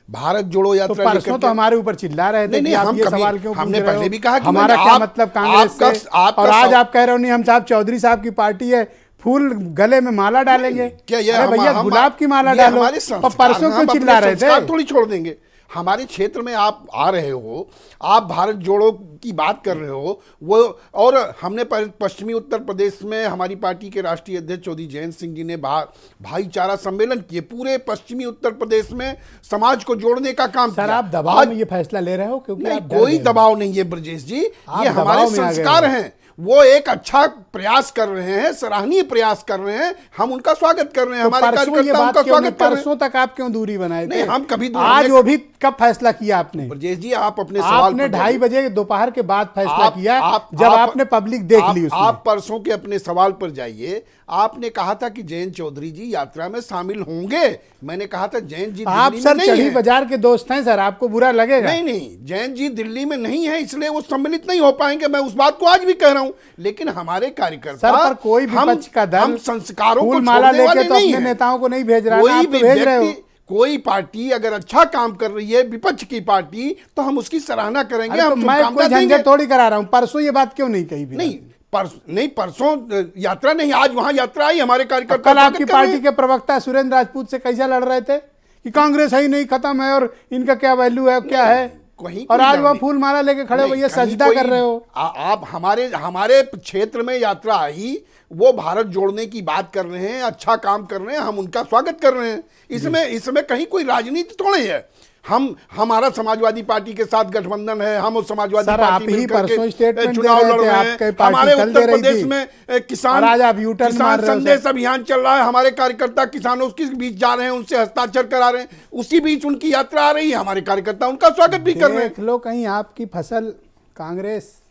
भारत जोड़ो यात्रा तो परसों तो हमारे ऊपर चिल्ला रहे थे कि आप ये सवाल क्यों हमने पूछ रहे पहले हो? भी कहा कि हमारा क्या मतलब कांग्रेस से, और आज आप कह रहे हो नहीं हम साहब चौधरी साहब की पार्टी है, फूल गले में माला डालेंगे? क्या ये अरे भैया गुलाब की माला ये डालो। हमारे और संस्कार, परसों हम क्यों अपने चिल्ला रहे संस्कार थे? थोड़ी छोड़ देंगे। हमारे क्षेत्र में आप आ रहे हो, आप भारत जोड़ो की बात कर रहे हो, वो और हमने पश्चिमी उत्तर प्रदेश में हमारी पार्टी के राष्ट्रीय अध्यक्ष चौधरी जयंत सिंह जी ने भाईचारा सम्मेलन किए। पूरे पश्चिमी उत्तर प्रदेश में समाज को जोड़ने का काम सर किया। आप दबाव में ये फैसला ले रहे हो क्योंकि नहीं, आप डर कोई गए। दबाव नहीं है ब्रजेश जी, आप ये हमारे दबाव में आ गए संस्कार हो। हैं। वो एक अच्छा प्रयास कर रहे हैं, सराहनीय प्रयास कर रहे हैं, हम उनका स्वागत कर रहे हैं। तो हमारे परसों ये कार्यकर्ता बात उनका क्यों नहीं? स्वागत कर रहे हैं। परसों तक आप क्यों दूरी बनाए थे? नहीं, हम कभी आज वो भी कब फैसला किया आपने? ब्रजेश जी आप अपने सवाल आपने पर 2:30 बजे दोपहर के बाद फैसला किया, जब आप- आपने पब्लिक देख ली उसमें। आप परसों के अपने सवाल पर जाइए। आपने कहा था कि जयंत चौधरी जी यात्रा में शामिल होंगे। मैंने कहा था जयंत जी आप दिल्ली सर में नहीं चढ़ी है। बाजार के दोस्त हैं सर, आपको बुरा लगेगा? नहीं, जयंत जी दिल्ली में नहीं है, इसलिए वो सम्मिलित नहीं हो पाएंगे। मैं उस बात को आज भी कह रहा हूं। लेकिन हमारे कार्यकर्ता, सर पर कोई विपक्ष का दल हम संस्कारों को फूल माला छोड़ने वाले लेके तो नहीं अपने हैं। नेताओं को नहीं भेज रहा है, कोई आप तो भी भेज रहे हो। व्यक्ति, कोई पार्टी अगर अच्छा काम कर रही है, विपक्ष की पार्टी, तो हम उसकी सराहना करेंगे। अरे तो हम मैं शुभकामना कोई देंगे। झंझट थोड़ी करा रहा हूं। परसों ये बात क्यों नहीं कही? नहीं, परसों यात्रा नहीं, आज वहां यात्रा आई। हमारे कार्यकर्ता कल आपकी स्वागत कर रहे पार्टी हैं। के प्रवक्ता सुरेंद्र राजपूत से कैसे लड़ रहे थे कि कांग्रेस है ही नहीं, खत्म है, और इनका क्या वैल्यू है, क्या है? कहीं और कोई आज डर वहां नहीं। फूल माला लेके खड़े हो, नहीं, ये कहीं सजदा कोई- कर रहे हो। आप हमारे क्षेत्र में यात्रा आई, वो भारत जोड़ने की बात कर रहे हैं, अच्छा काम कर रहे हैं, हम उनका स्वागत कर रहे हैं। इसमें कहीं कोई राजनीति थोड़ी है। हमारा समाजवादी पार्टी के साथ गठबंधन है, हम उस समाजवादी सर, पार्टी आप ही मिलकर के परसों स्टेटमेंट चुनाव दे रहे लड़ थे, रहे आपकी हैं। पार्टी हमारे कल दे उत्तर रही प्रदेश थी। में किसान और आज आप U-turn मार रहे हो संदेश सर। अभियान चल रहा है। हमारे कार्यकर्ता किसानों के बीच जा रहे हैं, उनसे हस्ताक्षर करा रहे हैं। उसी बीच उनकी यात्रा आ रही है, हमारे कार्यकर्ता उनका स्वागत भी कर रहे हैं। देख लो कहीं आपकी फसल कांग्रेस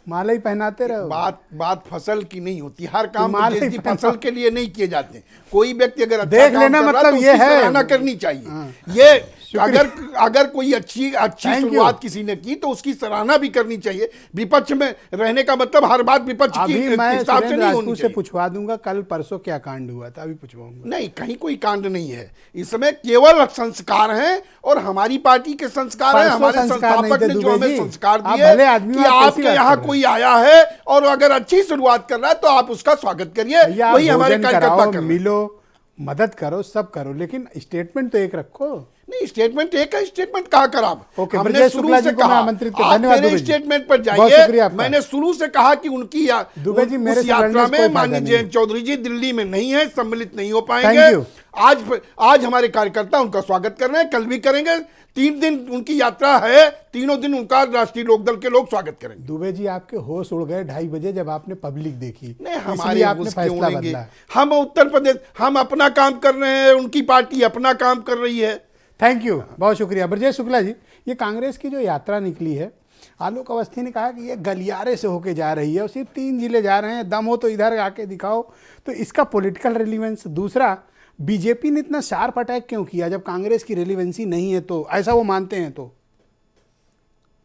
माला ही पहनाते रहो। बात फसल की नहीं होती। हर काम माला ब्रजेश ही जी पहना- फसल के लिए नहीं किए जाते। कोई व्यक्ति अगर अच्छा देख काम लेना, कर रहा मतलब तो ये उसकी है। सराहना करनी चाहिए। हाँ। ये शुक्रिया। अगर कोई अच्छी Thank you। शुरुआत किसी ने की तो उसकी सराहना भी करनी चाहिए। विपक्ष में रहने का मतलब हर बात विपक्ष की अभी मैं हिसाब से सुरेंद्र नहीं होनी राजपूत से चाहिए। पूछवा दूंगा कल परसों क्या कांड हुआ था, अभी पूछवाऊंगा। नहीं, कहीं कोई कांड नहीं है। इसमें केवल संस्कार हैं और हमारी पार्टी के संस्कार हैं। परसों हमारे संस्कार नहीं संस्थापक थे ने जो दुबे हमें जी। संस्कार आप दिए भले आदमी कि हो, आप कैसी आपके बात यहाँ कर रहे कोई आया है और अगर अच्छी शुरुआत कर रहा है तो आप उसका स्वागत करिए। भैया, आप वही हमारे भोजन कार्यकर्ता कराओ, कर रहे हैं। मिलो, मदद करो, सब करो, लेकिन स्टेटमेंट तो एक रखो। नहीं, स्टेटमेंट एक है, स्टेटमेंट कहा कर आप। ओके, हमने ब्रजेश शुरू शुक्ला से जी को मैं कहा, आमंत्रित कर- आप धन्यवाद मेरे दुबे जी। स्टेटमेंट पर बहुत शुक्रिया जाइए। आपका। मैंने शुरू से कहा कि उनकी दुबे जी, मेरे उस से लड़ने यात्रा से कोई में फायदा माननीय नहीं। जयंत चौधरी जी दिल्ली में नहीं है, सम्मिलित नहीं हो Thank पाएंगे। you। आज हमारे कार्यकर्ता उनका स्वागत कर रहे हैं, कल भी करेंगे। 3 दिन उनकी यात्रा है, तीनों दिन उनका राष्ट्रीय लोकदल के लोग स्वागत करेंगे। दुबे जी, आपके होश उड़ गए 2:30 बजे जब आपने पब्लिक देखी। नहीं, इसलिए हमारे आपने उसके फैसला उड़ेंगे। बदला। हम उत्तर प्रदेश, हम अपना काम कर रहे हैं, उनकी पार्टी अपना काम कर रही है। थैंक यू, बहुत शुक्रिया। ब्रजेश शुक्ला जी, ये कांग्रेस की जो यात्रा निकली है, आलोक अवस्थी ने कहा कि ये गलियारे से होके जा रही है और सिर्फ 3 जिले जा रहे हैं, दम हो तो इधर आके दिखाओ, तो इसका पॉलिटिकल रेलिवेंस। दूसरा, बीजेपी ने इतना शार्प अटैक क्यों किया जब कांग्रेस की रेलिवेंसी नहीं है, तो ऐसा वो मानते हैं तो?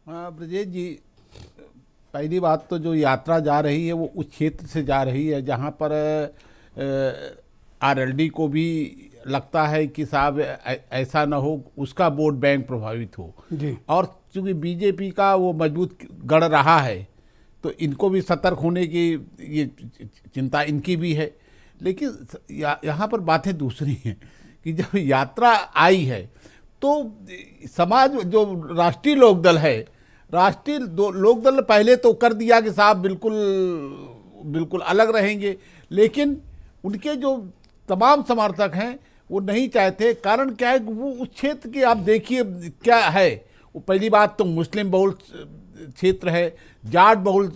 ब्रजेश जी, पहली बात तो जो यात्रा जा रही है वो उस क्षेत्र से जा रही है जहाँ पर आरएलडी को भी लगता है कि साहब ऐसा ना हो उसका वोट बैंक प्रभावित हो जी। और चूंकि बीजेपी का वो मजबूत गढ़ रहा है तो इनको भी सतर्क होने की ये चिंता इनकी भी है। लेकिन यहाँ पर बातें दूसरी हैं कि जब यात्रा आई है तो समाज जो राष्ट्रीय लोकदल है, राष्ट्रीय लोकदल पहले तो कर दिया कि साहब बिल्कुल अलग रहेंगे, लेकिन उनके जो तमाम समर्थक हैं वो नहीं चाहते। कारण क्या है, वो उस क्षेत्र की आप देखिए क्या है। वो पहली बात तो मुस्लिम बहुल क्षेत्र है, जाट बहुल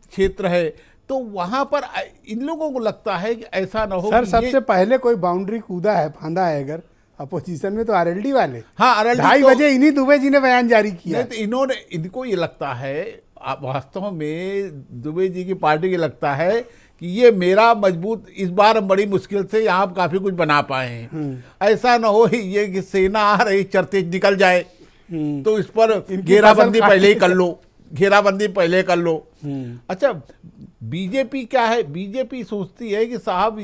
क्षेत्र है, तो वहाँ पर इन लोगों को लगता है कि ऐसा ना हो। सर, सबसे पहले कोई बाउंड्री कूदा है, फांदा है अगर अपोजिशन में तो आरएलडी वाले। हाँ, आरएलडी 2:30 बजे इन्हीं दुबे जी ने बयान जारी किया। नहीं तो इनको ये लगता है, वास्तव में दुबे जी की पार्टी को लगता है कि ये मेरा मजबूत, इस बार हम बड़ी मुश्किल से यहाँ काफी कुछ बना पाए हैं। ऐसा ना हो ये कि सेना आ रही चरते निकल जाए तो इस पर घेराबंदी पहले ही कर लो, घेराबंदी पहले कर लो। अच्छा, बीजेपी क्या है, बीजेपी सोचती है कि साहब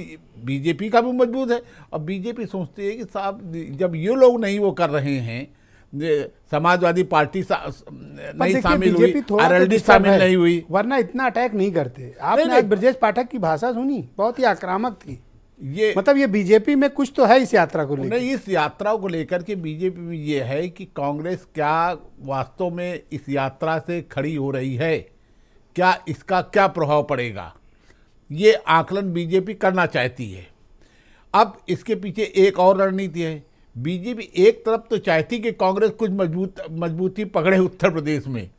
बीजेपी का भी मजबूत है और बीजेपी सोचती है कि साहब जब ये लोग नहीं वो कर रहे हैं समाजवादी पार्टी नहीं देखिए, शामिल बीजेपी हुई, थोड़ा तो आरएलडी डिस्टर्ब शामिल है, नहीं हुई। वरना इतना अटैक नहीं करते। आपने नहीं, आज ब्रजेश पाठक की भाषा सुनी, बहुत ही आक्रामक थी। ये मतलब ये बीजेपी में कुछ तो है इस यात्रा को लेकर। नहीं, इस यात्रा को लेकर के बीजेपी में ये है कि कांग्रेस क्या वास्तव में इस यात्रा से खड़ी हो रही है, क्या इसका क्या प्रभाव पड़ेगा, ये आकलन बीजेपी करना चाहती है। अब इसके पीछे एक और रणनीति है। बीजेपी एक तरफ तो चाहती कि कांग्रेस कुछ मजबूती पकड़े उत्तर प्रदेश में।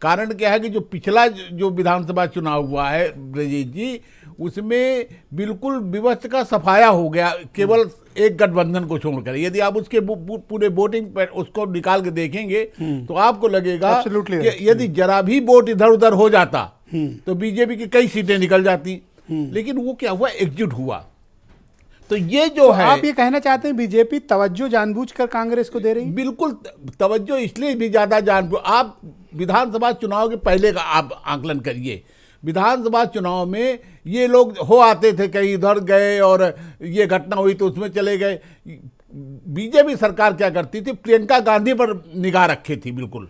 कारण क्या है कि जो पिछला जो विधानसभा चुनाव हुआ है ब्रजेश जी, उसमें बिल्कुल विपक्ष का सफाया हो गया, केवल एक गठबंधन को छोड़कर। यदि आप उसके पूरे वोटिंग पर उसको निकाल के देखेंगे तो आपको लगेगा कि यदि जरा भी वोट इधर उधर हो जाता तो बीजेपी की कई सीटें निकल जाती। लेकिन वो क्या हुआ, एकजुट हुआ। तो ये जो तो है, आप ये कहना चाहते हैं बीजेपी तवज्जो जानबूझकर कांग्रेस को दे रही है? बिल्कुल तवज्जो इसलिए भी ज्यादा आप विधानसभा चुनाव के पहले का आप आकलन करिए। विधानसभा चुनाव में ये लोग हो आते थे, कहीं इधर गए और ये घटना हुई तो उसमें चले गए। बीजेपी सरकार क्या करती थी, प्रियंका गांधी पर निगाह रखी थी बिल्कुल।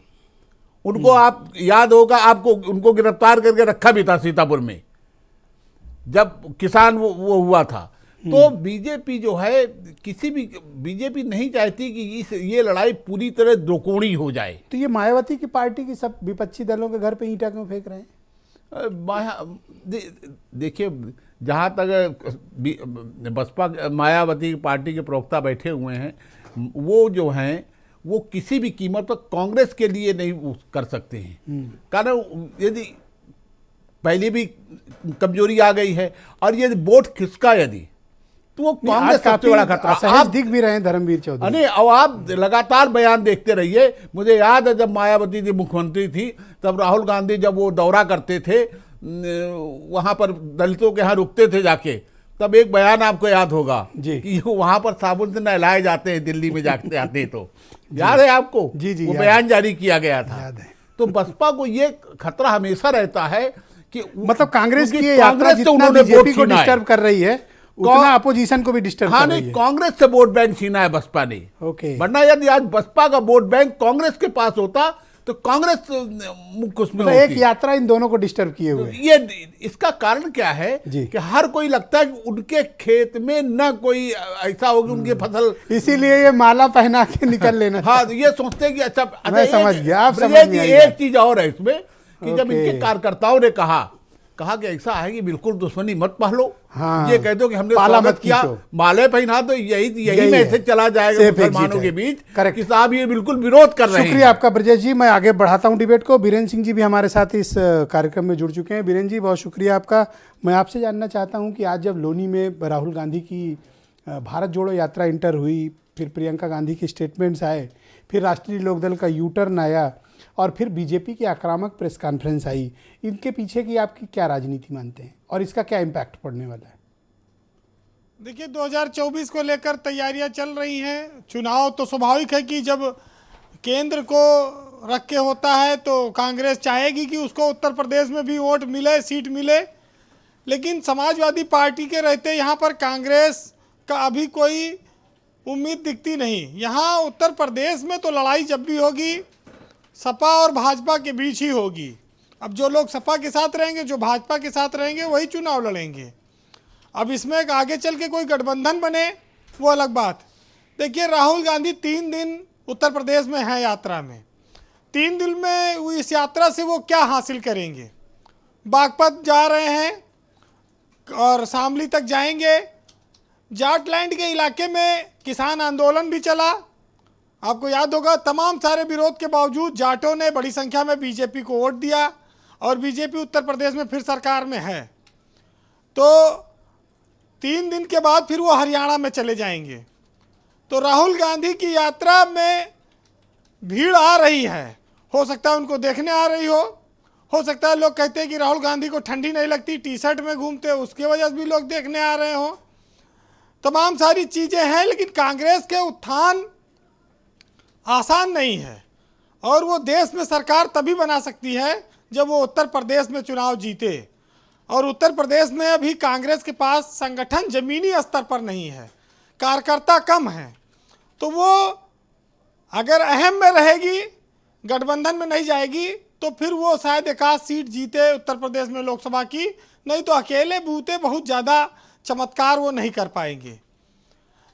उनको आप याद होगा, आपको उनको गिरफ्तार करके रखा भी था सीतापुर में जब किसान वो हुआ था। तो बीजेपी जो है, बीजेपी नहीं चाहती कि ये लड़ाई पूरी तरह दोकोणी हो जाए। तो ये मायावती की पार्टी की सब विपक्षी दलों के घर पे ईंटा क्यों फेंक रहे हैं? देखिए, जहाँ तक बसपा मायावती पार्टी के प्रवक्ता बैठे हुए हैं, वो जो हैं वो किसी भी कीमत पर कांग्रेस के लिए नहीं कर सकते हैं। कारण यदि पहले भी कमजोरी आ गई है और यदि वोट खिसका यदि तो वो कांग्रेस सबसे बड़ा खतरा। आप दिख भी रहे हैं धर्मवीर चौधरी। नहीं, और आप लगातार बयान देखते रहिए। मुझे याद है जब मायावती जी मुख्यमंत्री थी, तब राहुल गांधी जब वो दौरा करते थे, वहां पर दलितों के यहाँ रुकते थे जाके, तब एक बयान आपको याद होगा कि वहां पर साबुन से नहलाए जाते हैं दिल्ली में जाते आते। तो याद है आपको? जी, वो बयान जारी किया गया था। याद है। तो बसपा को ये खतरा हमेशा रहता है कि मतलब कांग्रेस की यात्रा जितना बीजेपी को डिस्टर्ब कर रही है, उतना अपोजिशन को भी डिस्टर्ब कर रही है। कांग्रेस से वोट बैंक छीना है बसपा ने। वरना यदि आज बसपा का वोट बैंक कांग्रेस के पास होता तो कांग्रेस मुख्य उसमें होती। एक यात्रा इन दोनों को डिस्टर्ब किए हुए। ये इसका कारण क्या है कि हर कोई लगता है कि उनके खेत में न कोई ऐसा होगी उनकी फसल, इसीलिए ये माला पहना के निकल लेना। हाँ, ये सोचते हैं कि अच्छा समझ गया, आप समझ गए। एक चीज और है इसमें कि जब इनके कार्यकर्ताओं ने कहा कि ऐसा है कि बिल्कुल दुश्मनी मत पहलो। ये कह दो कि हमने स्वागत किया, माले पहना तो यही मैसेज चला जाएगा मुसलमानों के बीच कि साहब ये बिल्कुल विरोध कर रहे हैं। शुक्रिया आपका ब्रजेश जी। मैं आगे बढ़ाता हूं डिबेट को। बीरेन्द्र सिंह जी भी हमारे साथ इस कार्यक्रम में जुड़ चुके हैं। बीरेन्द्र जी, बहुत शुक्रिया आपका। मैं आपसे जानना चाहता हूँ कि आज जब लोनी में राहुल गांधी की भारत जोड़ो यात्रा इंटर हुई, फिर प्रियंका गांधी के स्टेटमेंट्स आए, फिर राष्ट्रीय लोकदल का यू टर्न आया और फिर बीजेपी की आक्रामक प्रेस कॉन्फ्रेंस आई, इनके पीछे की आपकी क्या राजनीति मानते हैं और इसका क्या इम्पैक्ट पड़ने वाला है? देखिए, 2024 को लेकर तैयारियां चल रही हैं। चुनाव तो स्वाभाविक है कि जब केंद्र को रख के होता है तो कांग्रेस चाहेगी कि उसको उत्तर प्रदेश में भी वोट मिले, सीट मिले। लेकिन समाजवादी पार्टी के रहते यहाँ पर कांग्रेस का अभी कोई उम्मीद दिखती नहीं। यहाँ उत्तर प्रदेश में तो लड़ाई जब भी होगी सपा और भाजपा के बीच ही होगी। अब जो लोग सपा के साथ रहेंगे, जो भाजपा के साथ रहेंगे, वही चुनाव लड़ेंगे। अब इसमें एक आगे चल के कोई गठबंधन बने वो अलग बात। देखिए, राहुल गांधी 3 दिन उत्तर प्रदेश में है यात्रा में। 3 दिन में इस यात्रा से वो क्या हासिल करेंगे? बागपत जा रहे हैं और शामली तक जाएंगे। जाटलैंड के इलाके में किसान आंदोलन भी चला। आपको याद होगा, तमाम सारे विरोध के बावजूद जाटों ने बड़ी संख्या में बीजेपी को वोट दिया और बीजेपी उत्तर प्रदेश में फिर सरकार में है। तो 3 दिन के बाद फिर वो हरियाणा में चले जाएंगे। तो राहुल गांधी की यात्रा में भीड़ आ रही है। हो सकता है उनको देखने आ रही हो सकता है लोग कहते हैं कि राहुल गांधी को ठंडी नहीं लगती, टी-शर्ट में घूमते, उसके वजह से भी लोग देखने आ रहे हो। तमाम सारी चीज़ें हैं, लेकिन कांग्रेस के उत्थान आसान नहीं है और वो देश में सरकार तभी बना सकती है जब वो उत्तर प्रदेश में चुनाव जीते। और उत्तर प्रदेश में अभी कांग्रेस के पास संगठन जमीनी स्तर पर नहीं है, कार्यकर्ता कम है। तो वो अगर अहम में रहेगी, गठबंधन में नहीं जाएगी, तो फिर वो शायद एक आध सीट जीते उत्तर प्रदेश में लोकसभा की, नहीं तो अकेले बूते बहुत ज़्यादा चमत्कार वो नहीं कर पाएंगे।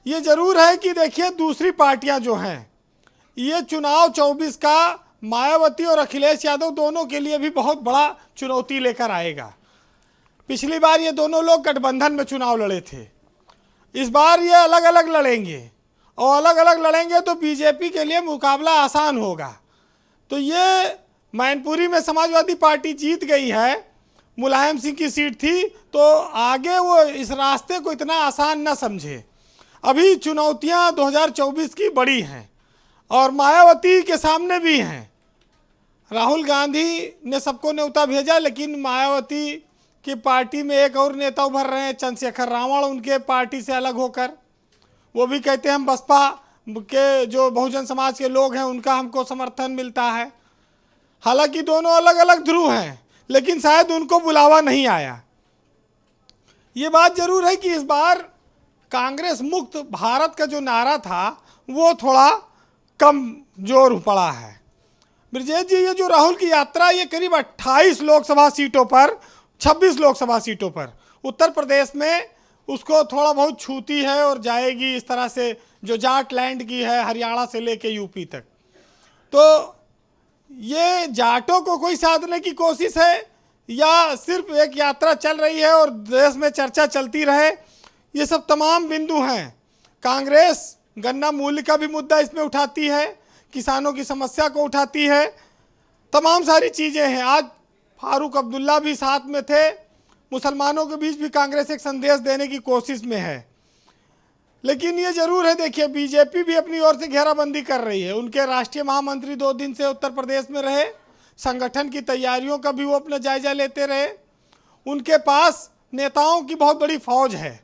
ये जरूर है कि देखिए दूसरी पार्टियां जो हैं, ये चुनाव 24 का मायावती और अखिलेश यादव दोनों के लिए भी बहुत बड़ा चुनौती लेकर आएगा। पिछली बार ये दोनों लोग गठबंधन में चुनाव लड़े थे, इस बार ये अलग अलग लड़ेंगे, और अलग अलग लड़ेंगे तो बीजेपी के लिए मुकाबला आसान होगा। तो ये मैनपुरी में समाजवादी पार्टी जीत गई है, मुलायम सिंह की सीट थी, तो आगे वो इस रास्ते को इतना आसान न समझे। अभी चुनौतियां 2024 की बड़ी हैं और मायावती के सामने भी हैं। राहुल गांधी ने सबको न्योता भेजा, लेकिन मायावती की पार्टी में एक और नेता उभर रहे हैं, चंद्रशेखर रावण, उनके पार्टी से अलग होकर। वो भी कहते हैं हम बसपा के जो बहुजन समाज के लोग हैं उनका हमको समर्थन मिलता है। हालांकि दोनों अलग अलग ध्रुव हैं, लेकिन शायद उनको बुलावा नहीं आया। ये बात जरूर है कि इस बार कांग्रेस मुक्त भारत का जो नारा था वो थोड़ा कम जोर पड़ा है। ब्रजेश जी, ये जो राहुल की यात्रा, ये करीब 28 लोकसभा सीटों पर, 26 लोकसभा सीटों पर उत्तर प्रदेश में उसको थोड़ा बहुत छूती है और जाएगी, इस तरह से जो जाट लैंड की है हरियाणा से लेके यूपी तक। तो ये जाटों को कोई साधने की कोशिश है या सिर्फ एक यात्रा चल रही है और देश में चर्चा चलती रहे, ये सब तमाम बिंदु हैं। कांग्रेस गन्ना मूल्य का भी मुद्दा इसमें उठाती है, किसानों की समस्या को उठाती है, तमाम सारी चीज़ें हैं। आज फारूक अब्दुल्ला भी साथ में थे। मुसलमानों के बीच भी कांग्रेस एक संदेश देने की कोशिश में है। लेकिन ये जरूर है, देखिए बीजेपी भी अपनी ओर से घेराबंदी कर रही है। उनके राष्ट्रीय महामंत्री 2 दिन से उत्तर प्रदेश में रहे, संगठन की तैयारियों का भी वो अपना जायजा लेते रहे। उनके पास नेताओं की बहुत बड़ी फौज है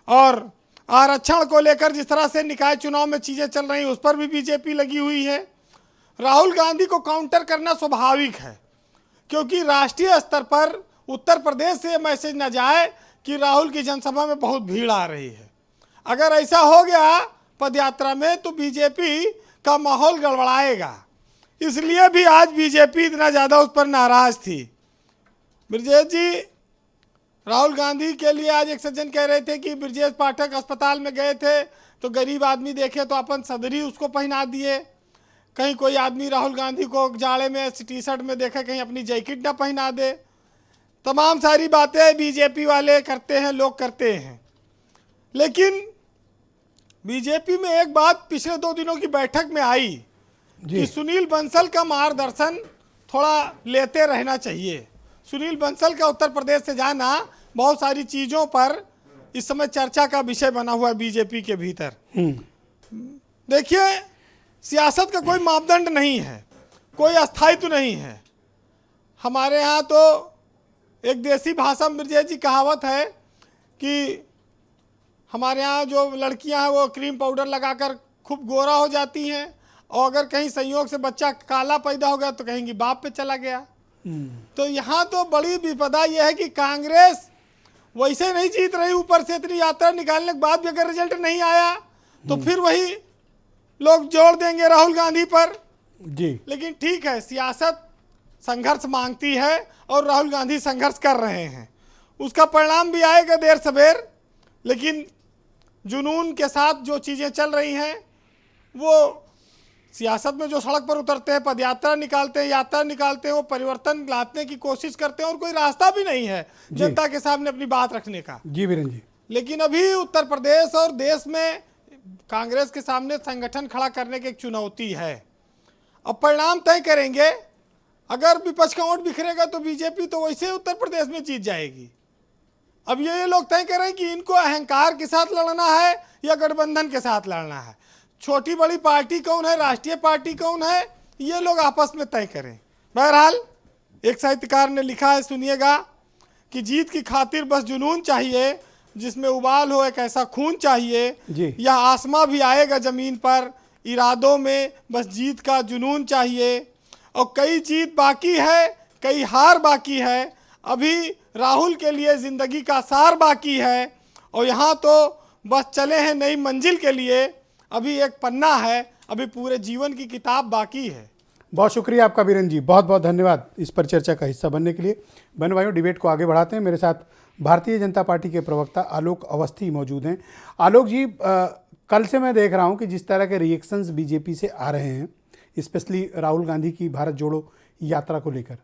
और आरक्षण को लेकर जिस तरह से निकाय चुनाव में चीज़ें चल रही हैं उस पर भी बीजेपी लगी हुई है। राहुल गांधी को काउंटर करना स्वाभाविक है, क्योंकि राष्ट्रीय स्तर पर उत्तर प्रदेश से मैसेज न जाए कि राहुल की जनसभा में बहुत भीड़ आ रही है। अगर ऐसा हो गया पदयात्रा में तो बीजेपी का माहौल गड़बड़ाएगा। इसलिए भी आज बीजेपी इतना ज़्यादा उस पर नाराज थी। ब्रजेश जी, राहुल गांधी के लिए आज एक सज्जन कह रहे थे कि ब्रजेश पाठक अस्पताल में गए थे तो गरीब आदमी देखे तो अपन सदरी उसको पहना दिए। कहीं कोई आदमी राहुल गांधी को जाड़े में टी शर्ट में देखे, कहीं अपनी जैकेट ना पहना दे। तमाम सारी बातें बीजेपी वाले करते हैं, लोग करते हैं। लेकिन बीजेपी में एक बात पिछले 2 दिनों की बैठक में आई कि सुनील बंसल का मार्गदर्शन थोड़ा लेते रहना चाहिए। सुनील बंसल का उत्तर प्रदेश से जाना बहुत सारी चीज़ों पर इस समय चर्चा का विषय बना हुआ है बीजेपी के भीतर। देखिए, सियासत का कोई मापदंड नहीं है, कोई अस्थायित्व नहीं है। हमारे यहाँ तो एक देसी भाषा में ब्रजेश जी कहावत है कि हमारे यहाँ जो लड़कियाँ हैं वो क्रीम पाउडर लगाकर खूब गोरा हो जाती हैं, और अगर कहीं संयोग से बच्चा काला पैदा हो गया तो कहेंगी बाप पे चला गया। तो यहाँ तो बड़ी विपदा यह है कि कांग्रेस वैसे नहीं जीत रही, ऊपर से इतनी यात्रा निकालने के बाद भी अगर रिजल्ट नहीं आया तो फिर वही लोग जोड़ देंगे राहुल गांधी पर जी। लेकिन ठीक है, सियासत संघर्ष मांगती है और राहुल गांधी संघर्ष कर रहे हैं, उसका परिणाम भी आएगा देर सवेर। लेकिन जुनून के साथ जो चीज़ें चल रही हैं, वो सियासत में जो सड़क पर उतरते हैं, पदयात्रा निकालते हैं, यात्रा निकालते हैं, वो परिवर्तन लाने की कोशिश करते हैं और कोई रास्ता भी नहीं है जनता के सामने अपनी बात रखने का। जी वीरेंद्र जी, लेकिन अभी उत्तर प्रदेश और देश में कांग्रेस के सामने संगठन खड़ा करने की एक चुनौती है। अब परिणाम तय करेंगे। अगर विपक्ष का वोट बिखरेगा तो बीजेपी तो वैसे उत्तर प्रदेश में जीत जाएगी। अब ये लोग तय करें कि इनको अहंकार के साथ लड़ना है या गठबंधन के साथ लड़ना है। छोटी बड़ी पार्टी कौन है, राष्ट्रीय पार्टी कौन है, ये लोग आपस में तय करें। बहरहाल एक साहित्यकार ने लिखा है, सुनिएगा, कि जीत की खातिर बस जुनून चाहिए, जिसमें उबाल हो एक ऐसा खून चाहिए, यह आसमां भी आएगा ज़मीन पर, इरादों में बस जीत का जुनून चाहिए। और कई जीत बाकी है, कई हार बाकी है, अभी राहुल के लिए ज़िंदगी का सार बाकी है, और यहाँ तो बस चले हैं नई मंजिल के लिए, अभी एक पन्ना है अभी पूरे जीवन की किताब बाकी है। बहुत शुक्रिया आपका बीरेन जी, बहुत बहुत धन्यवाद इस पर चर्चा का हिस्सा बनने के लिए। बहनों भाइयों, डिबेट को आगे बढ़ाते हैं। मेरे साथ भारतीय जनता पार्टी के प्रवक्ता आलोक अवस्थी मौजूद हैं। आलोक जी, कल से मैं देख रहा हूं कि जिस तरह के रिएक्शंस बीजेपी से आ रहे हैं, स्पेशली राहुल गांधी की भारत जोड़ो यात्रा को लेकर,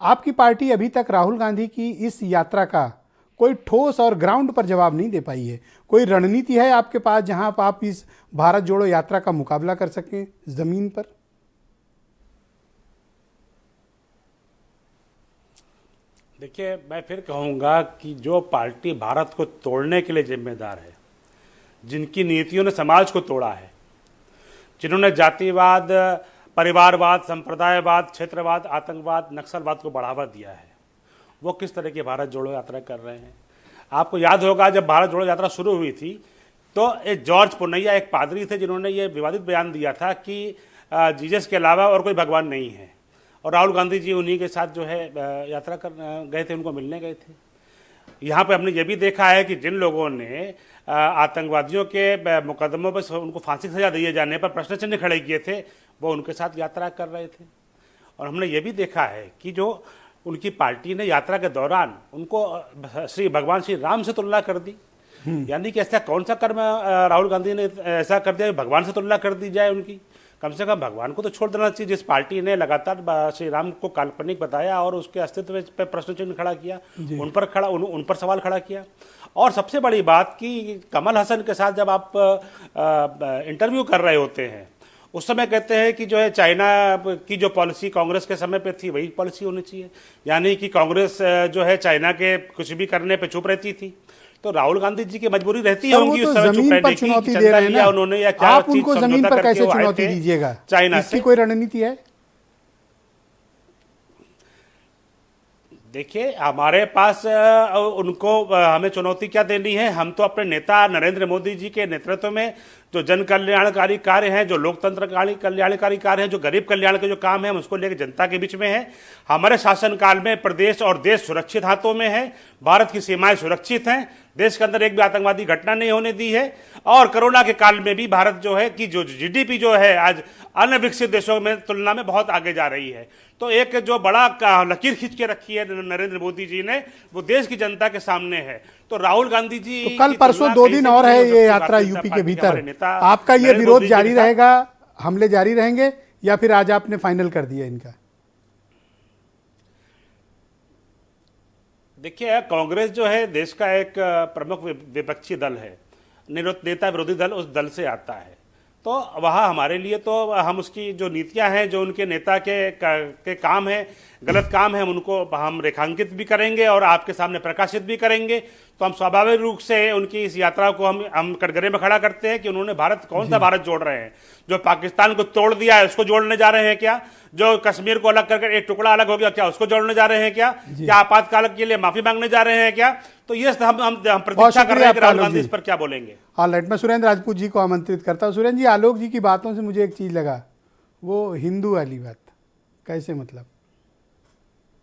आपकी पार्टी अभी तक राहुल गांधी की इस यात्रा का कोई ठोस और ग्राउंड पर जवाब नहीं दे पाई है। कोई रणनीति है आपके पास जहां पर आप इस भारत जोड़ो यात्रा का मुकाबला कर सकें जमीन पर? देखिए, मैं फिर कहूँगा कि जो पार्टी भारत को तोड़ने के लिए जिम्मेदार है, जिनकी नीतियों ने समाज को तोड़ा है, जिन्होंने जातिवाद, परिवारवाद, संप्रदायवाद, क्षेत्रवाद, आतंकवाद, नक्सलवाद को बढ़ावा दिया है, वो किस तरह की भारत जोड़ो यात्रा कर रहे हैं। आपको याद होगा जब भारत जोड़ो यात्रा शुरू हुई थी तो एक जॉर्ज पुनैया, एक पादरी थे, जिन्होंने ये विवादित बयान दिया था कि जीसस के अलावा और कोई भगवान नहीं है, और राहुल गांधी जी उन्हीं के साथ जो है यात्रा कर गए थे, उनको मिलने गए थे। यहाँ पे हमने ये भी देखा है कि जिन लोगों ने आतंकवादियों के मुकदमों पर उनको फांसी की सजा दिए जाने पर प्रश्न चिन्ह खड़े किए थे, वो उनके साथ यात्रा कर रहे थे। और हमने ये भी देखा है कि जो उनकी पार्टी ने यात्रा के दौरान उनको भगवान श्री राम से तुलना कर दी। यानी कि ऐसा कौन सा कर्म राहुल गांधी ने ऐसा कर दिया भगवान से तुलना कर दी जाए उनकी? कम से कम भगवान को तो छोड़ देना चाहिए। जिस पार्टी ने लगातार श्री राम को काल्पनिक बताया और उसके अस्तित्व पे प्रश्न चिन्ह खड़ा किया, उन पर सवाल खड़ा किया। और सबसे बड़ी बात कि कमल हसन के साथ जब आप इंटरव्यू कर रहे होते हैं, उस समय कहते हैं कि जो है चाइना की जो पॉलिसी कांग्रेस के समय पे थी वही पॉलिसी होनी चाहिए, यानी कि कांग्रेस जो है चाइना के कुछ भी करने पे चुप रहती थी। तो राहुल गांधी जी की मजबूरी रहती होगी उस समय चुप रहने की, कि चंदा लिया उन्होंने या क्या आप उनको जमीन पर कैसे चुनौती दीजिएगा? चाइना इसकी कोई रणनीति है? देखिए, हमारे पास उनको हमें चुनौती क्या देनी है? हम तो अपने नेता नरेंद्र मोदी जी के नेतृत्व में जो जन कल्याणकारी कार्य हैं, जो लोकतंत्र कल्याणकारी कार्य हैं, जो गरीब कल्याण के जो काम है, हम उसको लेकर जनता के बीच में है। हमारे शासनकाल में प्रदेश और देश सुरक्षित हाथों में है, भारत की सीमाएं सुरक्षित हैं, देश के अंदर एक भी आतंकवादी घटना नहीं होने दी है। और कोरोना के काल में भी भारत जो है कि जो जीडीपी जो है आज अन्य विकसित देशों में तुलना में बहुत आगे जा रही है। तो एक जो बड़ा लकीर खींच के रखी है नरेंद्र मोदी जी ने, वो देश की जनता के सामने है। तो राहुल गांधी जी तो कल परसों 2 दिन और है ये यात्रा यूपी के भीतर, आपका ये विरोध जारी रहेगा, हमले जारी रहेंगे, या फिर आज आपने फाइनल कर दिया इनका? देखिए, कांग्रेस जो है देश का एक प्रमुख विपक्षी दल है, नेता विरोधी दल उस दल से आता है। तो वहाँ हमारे लिए तो हम उसकी जो नीतियां हैं, जो उनके नेता के काम हैं, गलत काम है, उनको हम रेखांकित भी करेंगे और आपके सामने प्रकाशित भी करेंगे। तो हम स्वाभाविक रूप से उनकी इस यात्रा को हम कटघरे में खड़ा करते हैं कि उन्होंने कौन सा भारत जोड़ रहे हैं? जो पाकिस्तान को तोड़ दिया है उसको जोड़ने जा रहे हैं क्या? जो कश्मीर को अलग करके एक टुकड़ा अलग हो गया क्या, उसको जोड़ने जा रहे हैं क्या? क्या आपातकाल के लिए माफी मांगने जा रहे हैं क्या? तो ये हम प्रतीक्षा कर रहे हैं कि राहुल गांधी इस पर क्या बोलेंगे। ऑलराइट, मैं सुरेंद्र राजपूत जी को आमंत्रित करता हूँ। सुरेंद्र जी, आलोक जी की बातों से मुझे एक चीज लगा, वो हिंदू वाली बात कैसे, मतलब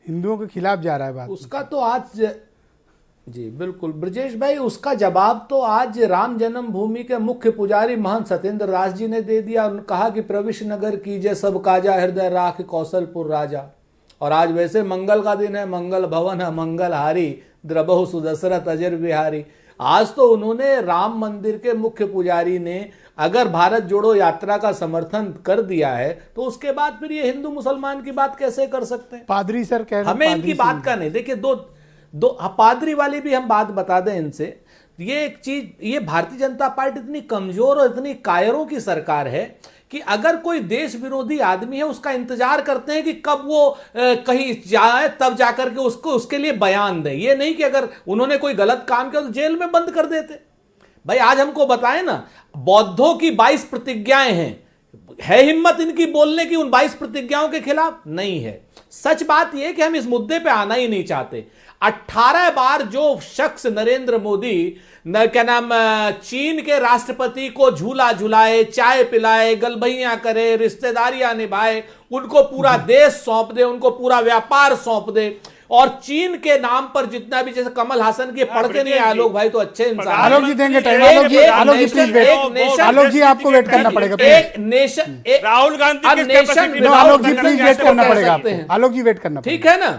हिंदुओं के खिलाफ जा रहा है बात? उसका तो आज जी बिल्कुल ब्रजेश भाई, उसका जवाब तो आज राम जन्मभूमि के मुख्य पुजारी महंत सत्येंद्र दास जी ने दे दिया। उन्होंने कहा कि प्रविश नगर कीजिए सब काजा, हृदय राख कौशलपुर राजा। और आज वैसे मंगल का दिन है, मंगल भवन है मंगल हारी, द्रबहु सुदशरथ अजर बिहारी। आज तो उन्होंने राम मंदिर के मुख्य पुजारी ने अगर भारत जोड़ो यात्रा का समर्थन कर दिया है तो उसके बाद फिर ये हिंदू मुसलमान की बात कैसे कर सकते हैं? पादरी सर कह रहे हैं, हमें इनकी बात का नहीं। देखिए, दो पादरी वाली भी हम बात बता दें इनसे। ये एक चीज, ये भारतीय जनता पार्टी इतनी कमजोर और इतनी कायरों की सरकार है कि अगर कोई देश विरोधी आदमी है उसका इंतजार करते हैं कि कब वो कहीं जाए तब जाकर के उसके लिए बयान दे। ये नहीं कि अगर उन्होंने कोई गलत काम किया तो जेल में बंद कर देते। भाई आज हमको बताएं ना, बौद्धों की 22 प्रतिज्ञाएं हैं, है हिम्मत इनकी बोलने की उन 22 प्रतिज्ञाओं के खिलाफ? नहीं है। सच बात यह कि हम इस मुद्दे पे आना ही नहीं चाहते। 18 बार जो शख्स नरेंद्र मोदी क्या नाम चीन के राष्ट्रपति को झूला झुलाए, चाय पिलाए, गलबैया करे, रिश्तेदारियां निभाए, उनको पूरा देश सौंप दे, उनको पूरा व्यापार सौंप दे, और चीन के नाम पर जितना भी, जैसे कमल हासन के पढ़ते नहीं आलोक भाई तो अच्छे इंसान, आलोक जी देंगे time, Alok ji please wait, Alok ji आपको वेट करना पड़ेगा, एक nation, Rahul Gandhi Alok ji please wait करना पड़ेगा आपको, आलोक जी वेट करना ठीक है ना।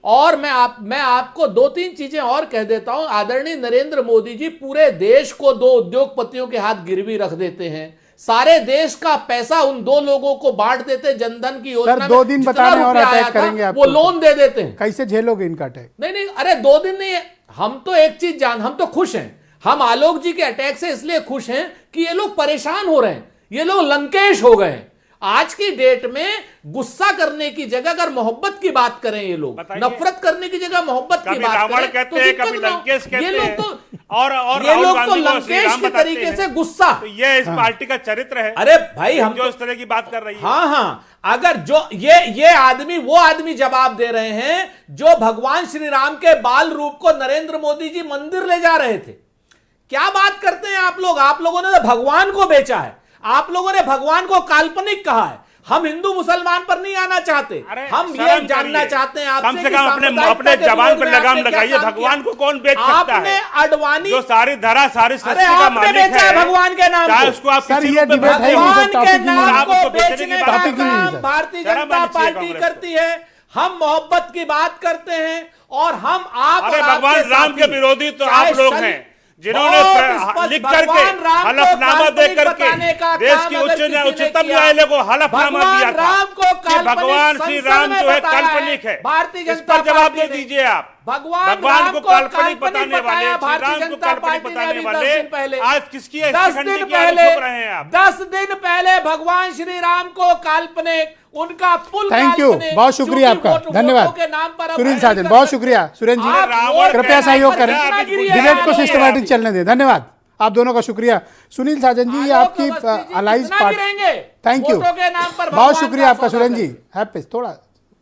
और मैं आपको 2-3 चीजें और कह देता हूं। आदरणीय नरेंद्र मोदी जी पूरे देश को 2 उद्योगपतियों के हाथ गिरवी रख देते हैं, सारे देश का पैसा उन 2 लोगों को बांट देते, जनधन की योजना सर 2 दिन बता रहे हैं और अटैक करेंगे आपको, वो लोन दे देते हैं। कैसे झेलोगे इनका अटैक? नहीं, अरे 2 दिन नहीं है, हम तो एक चीज हम तो खुश हैं, हम आलोक जी के अटैक से इसलिए खुश हैं कि ये लोग परेशान हो रहे हैं, ये लोग लंकेश हो गए हैं। आज की डेट में गुस्सा करने की जगह अगर मोहब्बत की बात करें, ये लोग नफरत करने की जगह मोहब्बत की बात करें, कहते हैं, कभी लंकेश कहते ये लोग हैं, तो और ये लोग तो लंकेश के तरीके से गुस्सा, तो ये इस पार्टी का चरित्र है। अरे भाई हम जो इस तरह की बात कर रही है, हाँ, अगर जो ये आदमी, वो आदमी जवाब दे रहे हैं जो भगवान श्री राम के बाल रूप को नरेंद्र मोदी जी मंदिर ले जा रहे थे। क्या बात करते हैं आप लोग? आप लोगों ने तो भगवान को बेचा है, आप लोगों ने भगवान को काल्पनिक कहा है। हम हिंदू मुसलमान पर नहीं आना चाहते, हम ये जानना चाहते हैं आपसे, कम से कम अपने जवान पर लगाम लगाइए। भगवान को कौन बेच सकता है? आपने अडवाणी जो सारी धरा सारी सृष्टि का मालिक है, भगवान के नाम चाहे उसको आप सर, किसी ये रूप में डिबेट है, भगवान के टॉपिक नाम नहीं को है। बेचने का टॉपिक नहीं है, काम सर। भारतीय शर्म जनता आनी चाहिए पार्टी कांग्रेस करती है। हम मोहब्बत की बात करते हैं और हम आप अरे और भगवान आपके राम के साथी, विरोधी तो चाहे आप लोग शन- हैं, जिन्होंने बहुत स्पष्ट लिख करके भगवान राम को हलफनामा दे काल्पनिक करके बताने का देश काम की अगर किसी ने उच्चतम किया, न्यायालय को हलफनामा भगवान दिया था राम को कि काल्पनिक भगवान श्री संसद राम में जो है बताया है। काल्पनिक है। भारतीय इस जनता पर जवाब दे पार्टी ने दीजिए आप। भगवान राम को काल्पनिक बताने वाले, बताया श्री भारतीय राम को जनता काल्पनिक पार्टी ने बताने अभी वाले 10 दिन पहले, आज किसकी 10 दिन पहले, छुप रहे हैं आप? 10 दिन पहले भगवान श्री राम को काल्पनिक, उनका पुल थैंक यू, काल्पनिक, बहुत शुक्रिया चूंकि आपका, वोटों धन्यवाद के नाम पर अब सुनील है साजन, कर बहुत सकते। शुक्रिया सुरेन जी, आप वोट कृपया के सहयोग नाम पर करें, कितना गिरी है डिबेट को आप लोग? सिस्टमैटिक चलने दें। धन्यवाद आप दोनों का, शुक्रिया। सुनील साजन जी, ये आलोक आपकी अवस्थी जी अलाइज कितना पार्टी, गिरेंगे? थैंक यू, वोटों के नाम पर बहुत भगवान शुक्रिया का आपका सौदा सुरेन जी। करें। हैप्पी, थोड़ा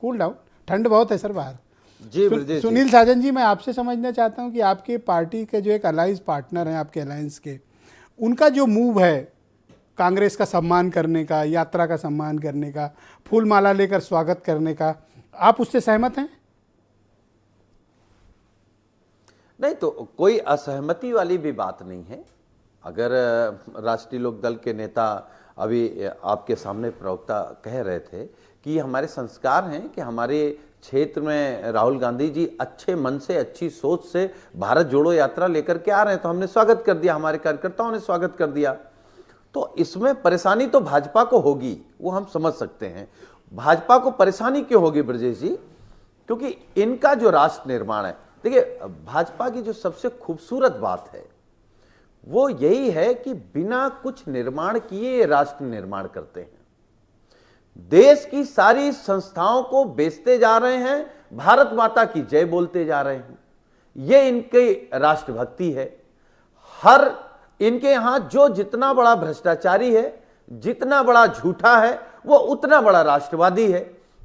कूल डाउन, ठंड बहुत है सर बाहर। जी ब्रजेश जी। सुनील साजन जी, मैं आपसे समझना चाहता हूं कि आपके पार्टी के जो एक अलाइज पार्टनर हैं आपके अलायंस के, उनका जो मूव है कांग्रेस का सम्मान करने का, यात्रा का सम्मान करने का, फूल माला लेकर स्वागत करने का, आप उससे सहमत हैं? नहीं, तो कोई असहमति वाली भी बात नहीं है। अगर राष्ट्रीय लोकदल के नेता अभी आपके सामने प्रवक्ता कह रहे थे कि हमारे संस्कार हैं कि हमारे क्षेत्र में राहुल गांधी जी अच्छे मन से, अच्छी सोच से भारत जोड़ो यात्रा लेकर के आ रहे हैं, तो हमने स्वागत कर दिया, हमारे कार्यकर्ताओं ने स्वागत कर दिया। तो इसमें परेशानी तो भाजपा को होगी, वो हम समझ सकते हैं। भाजपा को परेशानी क्यों होगी ब्रजेश जी? क्योंकि इनका जो राष्ट्र निर्माण है, देखिए भाजपा की जो सबसे खूबसूरत बात है वो यही है कि बिना कुछ निर्माण किए ये राष्ट्र निर्माण करते हैं। देश की सारी संस्थाओं को बेचते जा रहे हैं, भारत माता की जय बोलते जा रहे हैं। ये इनकी राष्ट्रभक्ति है। हर इनके यहां जो जितना बड़ा भ्रष्टाचारी है, जितना बड़ा झूठा है, वो उतना बड़ा राष्ट्रवादी है।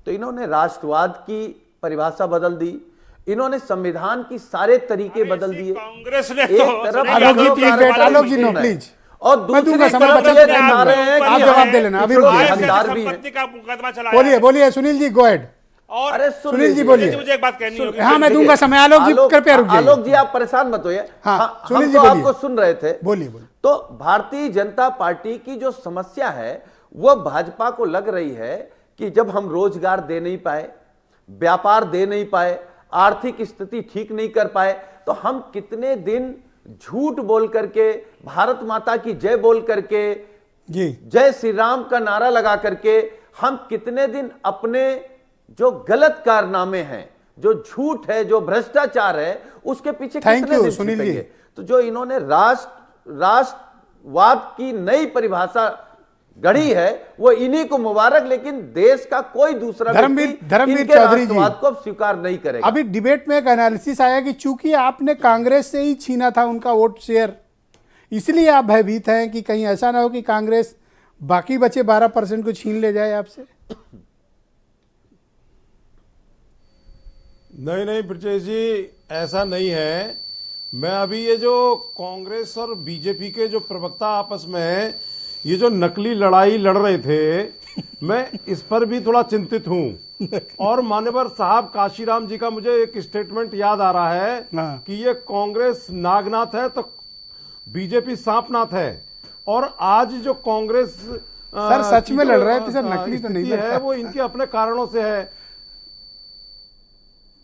तो इन्होंने राष्ट्रवाद की परिभाषा बदल दी, इन्होंने संविधान की सारे तरीके बदल दिए। कांग्रेस ने एक तो तरफ Alok ji please wait, Alok ji no please, और मैं दूंगा दूसरी समय, तरफ बचत ये नहीं दिखा रहे हैं आप कि जवाब दे लेना, अभी जो रुकिए। ईमानदार भी हैं। संपत्ति का मुकदमा चलाया बोलिए है। बोलिए सुनील जी, गो हेड। और अरे सुनील जी बोलिए। मुझे एक बात कहनी होगी। हाँ मैं दूंगा समय, आलोक जी कृपया रुक जाइए। आलोक जी आप परेशान मत होइए। हाँ, हम सुनील जी तो बोलिए। आपको सुन रहे थे। बोलिए बोलिए। तो भारतीय जनता पार्टी की जो समस्या है वो भाजपा को लग रही है कि जब हम रोजगार दे नहीं पाए, व्यापार दे नहीं पाए, आर्थिक स्थिति ठीक नहीं कर पाए, तो हम कितने दिन झूठ बोल करके, भारत माता की जय बोल करके, जी जय श्री राम का नारा लगा करके हम कितने दिन अपने जो गलत कारनामे हैं, जो झूठ है, जो भ्रष्टाचार है, उसके पीछे Thank कितने you, दिन सुनील छिपेंगे? जी। तो जो इन्होंने राष्ट्रवाद की नई परिभाषा गढ़ी है वो इन्हीं को मुबारक, लेकिन देश का कोई दूसरा धर्मवीर व्यक्ति इनके चौधरी जी, राष्ट्रवाद को अब स्वीकार नहीं करेगा। अभी डिबेट में एक एनालिसिस आया कि चूंकि आपने कांग्रेस से ही छीना था उनका वोट शेयर, इसलिए आप भयभीत हैं कि कहीं ऐसा ना हो कि कांग्रेस बाकी बचे 12% को छीन ले जाए आपसे। नहीं नहीं ब्रजेश जी, ऐसा नहीं है। मैं अभी ये जो कांग्रेस और बीजेपी के जो प्रवक्ता आपस में ये जो नकली लड़ाई लड़ रहे थे, मैं इस पर भी थोड़ा चिंतित हूं। और मान्यवर साहब काशीराम जी का मुझे एक स्टेटमेंट याद आ रहा है कि ये कांग्रेस नागनाथ है तो बीजेपी सांपनाथ है। और आज जो कांग्रेस सर सच में लड़ रहे थे सर, नकली तो नहीं है, वो इनके अपने कारणों से है।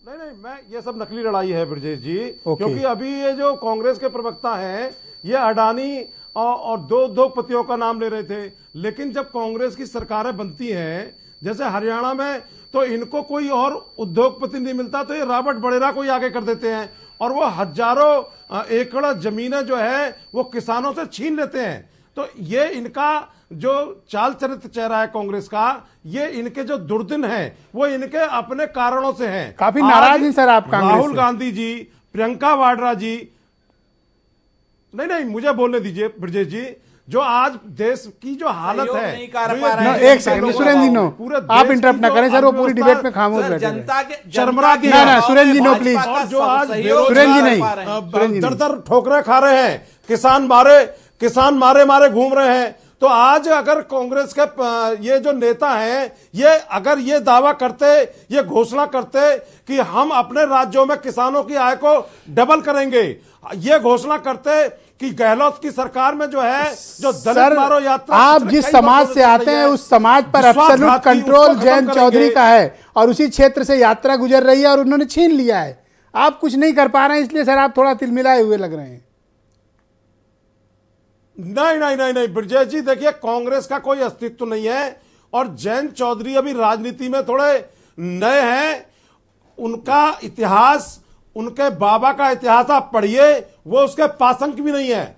नहीं, मैं ये सब नकली लड़ाई है ब्रजेश जी, क्योंकि अभी ये जो कांग्रेस के प्रवक्ता हैं ये अडानी और दो उद्योगपतियों का नाम ले रहे थे, लेकिन जब कांग्रेस की सरकारें बनती हैं जैसे हरियाणा में, तो इनको कोई और उद्योगपति नहीं मिलता तो ये रॉबर्ट बड़ेरा को ही आगे कर देते हैं और वो हजारों एकड़ जमीनें जो है वो किसानों से छीन लेते हैं। तो ये इनका जो चाल चरित्र चेहरा है कांग्रेस का, ये इनके जो दुर्दिन है वो इनके अपने कारणों से हैं। काफी नाराज हैं सर आप कांग्रेस से। राहुल गांधी जी, प्रियंका वाड्रा जी, नहीं मुझे बोलने दीजिए ब्रजेश जी, जो आज देश की जो हालत है, एक सेकंड सुरेंद्र जी नो, आप इंटरप्ट ना करें सर, वो पूरी डिबेट में खामोश बैठे जनता के चरमरा की ना सुरेंद्र जी नो प्लीज, जो आज सुरेंद्र जी नहीं, दर ठोकरे खा रहे हैं, किसान मारे घूम रहे हैं। तो आज अगर कांग्रेस के ये जो नेता हैं, ये अगर ये दावा करते, ये घोषणा करते कि हम अपने राज्यों में किसानों की आय को डबल करेंगे, ये घोषणा करते कि गहलोत की सरकार में जो है जो दलित मारो यात्रा, आप जिस समाज से आते हैं उस समाज पर एब्सोल्यूट कंट्रोल जयंत चौधरी का है और उसी क्षेत्र से यात्रा गुजर रही है और उन्होंने छीन लिया है। आप कुछ नहीं कर पा रहे हैं, इसलिए सर आप थोड़ा तिलमिलाए हुए लग रहे हैं। नहीं ब्रजेश जी, देखिए कांग्रेस का कोई अस्तित्व नहीं है और जयंत चौधरी अभी राजनीति में थोड़े नए हैं। उनका इतिहास, उनके बाबा का इतिहास आप पढ़िए, वो उसके पासंक भी नहीं है।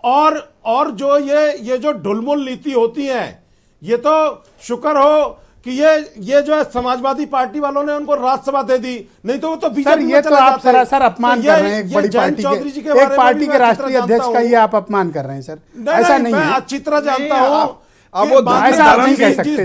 और जो ये जो ढुलमुल नीति होती है, ये तो शुक्र हो कि ये जो है समाजवादी पार्टी वालों ने उनको राज्यसभा दे दी, नहीं तो वो तो बीजेपी में ये तो आप सरासर अपमान कर रहे हैं एक बड़ी पार्टी के, एक पार्टी के राष्ट्रीय अध्यक्ष का ये आप अपमान कर रहे हैं सर, ऐसा नहीं है। मैं अच्छी तरह जानता हूँ, अब वो ऐसा आप नहीं कह सकते,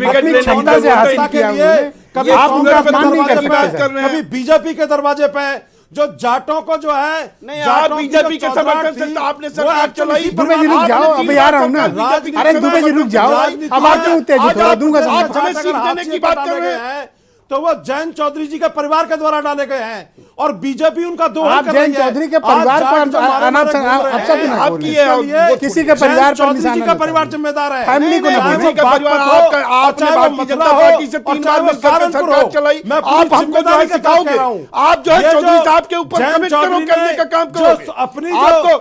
अपनी क्षमता से हासिल किया उन्होंने, कभी आप उनका अपमान नहीं कर सकते, कभी बीजेपी के दरवाजे पे जो जाटों को जो है, आप बीजेपी के समर्थन से आपने सरकार चलाई। दुबे जी रुक जाओ, अभी आ रहा हूं ना, अरे दुबे जी रुक जाओ, अब आप क्यों उत्तेजित हो, दूंगा देने की बात कर रहे हैं तो वो जयंत चौधरी जी के परिवार के द्वारा डाले गए हैं और बीजेपी उनका आप जयंत चौधरी के परिवार पर किसी के परिवार पर निशाना का परिवार जिम्मेदार है, फैमिली को किसी का परिवार आपने भारतीय जनता पार्टी से 3 बार मिलकर सरकार चलाई, आप हमको नहीं सिखाओगे। आप जो है चौधरी साहब के ऊपर कमेंट करने का काम करोगे, अपनी आपको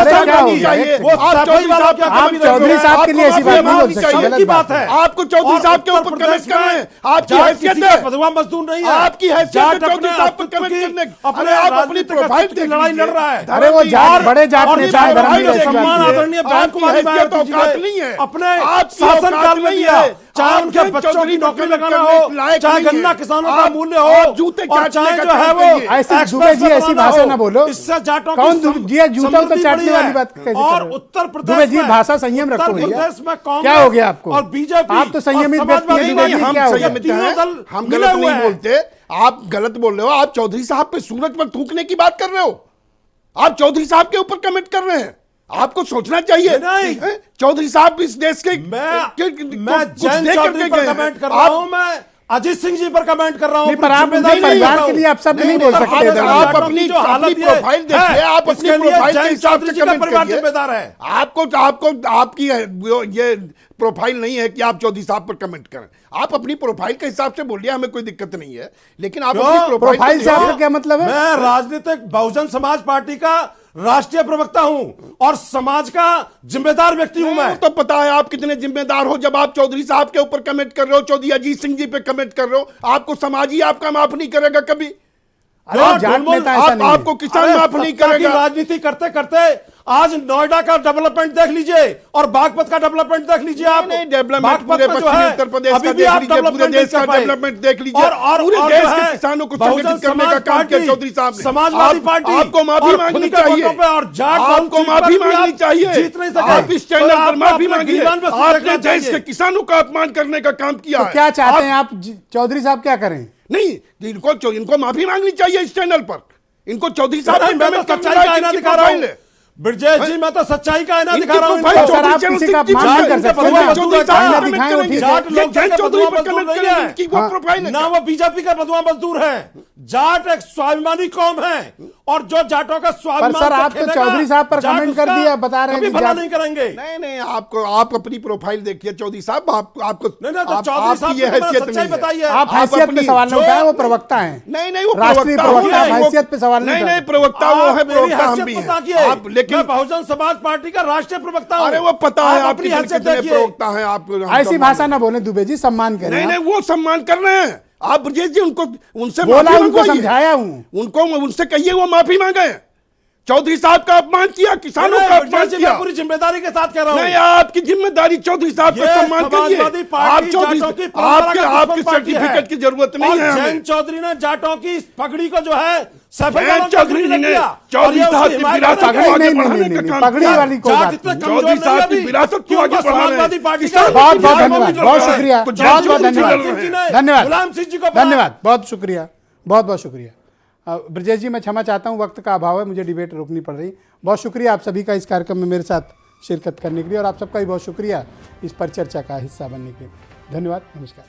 चाहिए, आप चौधरी साहब के लिए ऐसी बात नहीं बोल सकते, बात है। आपको चौधरी साहब के ऊपर कमेंट कर रहे हैं, आपकी हैसियत है, पदवा मजदूर नहीं है, आपकी हैसियत चौधरी साहब पर कमेंट करने, अपने आप अपनी प्रोफाइल की लड़ाई लड़ रहा है। अरे वो जाट बड़े जाट नेता सम्मान आदरणीय नहीं है, अपने शासन काल में दिया, चाहे उनके बच्चों की नौकरी लगाना हो, चाहे गन्ना किसानों का मूल्य हो, जूते और चाहे जो है वो ऐसी भाषा ना बोलो, इससे जाटों कौन जूता तो चाटने वाली बात कैसे कर रहे हो? और उत्तर प्रदेश में भाषा संयम रखो भैया, क्या हो गया आपको? और बीजेपी, आप तो संयमित व्यक्ति हैं, हम संयमित हैं, हम गलत नहीं बोलते, आप गलत बोल रहे हो। आप चौधरी साहब पे सूरज पर थूकने की बात कर रहे हो, आप चौधरी साहब के ऊपर कमेंट कर रहे हैं, आपको सोचना चाहिए। चौधरी साहब इस देश के मैं जयंत चौधरी पर कमेंट कर रहा हूं, मैं अजीत सिंह जी पर कमेंट कर रहा हूं, पर आप परिवार के लिए आप सब नहीं बोल सकते। आप अपनी प्रोफाइल देखिए, आप अपनी प्रोफाइल के हिसाब से कमेंट करिए। जिम्मेदार है आपको आपकी ये प्रोफाइल नहीं है कि आप चौधरी साहब पर कमेंट करें, आप अपनी प्रोफाइल के हिसाब से बोलिए, हमें कोई दिक्कत नहीं है, लेकिन आप अपनी प्रोफाइल से आपका क्या मतलब है? मैं राजनीतिक बहुजन समाज पार्टी का राष्ट्रीय प्रवक्ता हूं और समाज का जिम्मेदार व्यक्ति हूं मैं। तो पता है आप कितने जिम्मेदार हो जब आप चौधरी साहब के ऊपर कमेंट कर रहे हो, चौधरी अजीत सिंह जी पे कमेंट कर रहे हो। आपको समाज ही आपका माफ नहीं करेगा कभी, आपको किसान माफ नहीं करेगा। राजनीति करते करते आज नोएडा का डेवलपमेंट देख लीजिए और बागपत का डेवलपमेंट देख लीजिए। आप डेवलपमेंट पूरे पश्चिमी उत्तर प्रदेश का देख लीजिए, पूरे देश का डेवलपमेंट देख लीजिए, और पूरे देश के किसानों को संगठित करने का काम किया चौधरी साहब ने। समाजवादी पार्टी आपको माफी मांगनी चाहिए, आपको माफी मांगनी चाहिए, आप इस चैनल पर माफी मांगिए। आपने देश के किसानों का अपमान करने का काम किया। क्या चाहते हैं आप चौधरी साहब, क्या करें? नहीं, इनको माफी मांगनी चाहिए इस चैनल पर, इनको चौधरी साहब ब्रजेश जी मैं तो सच्चाई का आईना दिखा रहा हूँ भाई, इनको। सर, आप किसी का अपमान नहीं कर सकते ना। आईना दिखाएं वो ठीक है। जाट लोग के बदुआ मजदूर नहीं हाँ। है, ना वो बीजेपी का बदुआ मजदूर है। जाट एक स्वाभिमानी कौम है और जो जाटों का स्वाभिमान पर सर, आप तो चौधरी साहब पर कमेंट कर दिया, बता रहे हैं कि भला जाट- नहीं करेंगे। नहीं आप अपनी प्रोफाइल देखिए चौधरी साहब, आपको नहीं, तो आप- चौधरी आपकी साहब ये को तो हैसियत सच्चाई नहीं है। बताइए। आप हैसियत पे सवाल नहीं उठाए, वो प्रवक्ता हैं। नहीं वो राष्ट्रीय प्रवक्ता, आप हैसियत पे सवाल नहीं नहीं उठाते। प्रवक्ता वो है, आप मेरी प्रवक्ता हम हैसियत भी पता किए। हैं आप, लेकिन मैं बहुजन समाज पार्टी का राष्ट्रीय प्रवक्ता हूं। अरे वो पता है आप आपकी अपनी हैसियत कितने देखिए। प्रवक्ता हैं आप। ऐसी भाषा ना बोले दुबे जी, सम्मान करें। नहीं वो सम्मान कर रहे हैं आप ब्रजेश जी, उनको उनसे बोला, माफी उनको मंगवाइए। समझाया हूँ। उनको उनसे कहिए वो माफी मांगे। चौधरी साहब का अपमान किया, किसानों का अपमान किया। मैं पूरी जिम्मेदारी के साथ कह रहा हूं। नहीं आपकी जिम्मेदारी चौधरी साहब का सम्मान करिए। समाजवादी आप पार्टी चौधरी जाटों की परंपरा का आपके दुश्मन पार्टी है। सर्टिफिकेट की जरूरत नहीं और है हमें। जैन चौधरी ने जाटों की इस पगड़ी को जो है जैन चौधरी जी ने चौधरी साहब की विरासत को पगड़ी आगे नहीं, बढ़ाने नहीं, का नहीं, काम पगड़ी किया। वाली कोई बात नहीं। चौधरी साहब की विरासत को आगे बढ़ा रहे हैं। समाजवादी पार्टी किसान बहुत बहुत की धन्यवाद, विरासत बहुत को शुक्रिया, तो बहुत जैन बहुत चौधरी जी धन्यवाद, कर रहे हैं। धन्यवाद, गुलाम सिंह जी को बना। धन्यवाद, बहुत शुक्रिया, बहुत बहुत शुक्रिया। ब्रजेश जी मैं क्षमा चाहता हूँ, वक्त का अभाव है, मुझे डिबेट रोकनी पड़ रही। बहुत शुक्रिया आप सभी का इस कार्यक्रम में मेरे साथ शिरकत करने के लिए, और आप सबका भी बहुत शुक्रिया इस पर चर्चा का हिस्सा बनने के लिए। धन्यवाद, नमस्कार।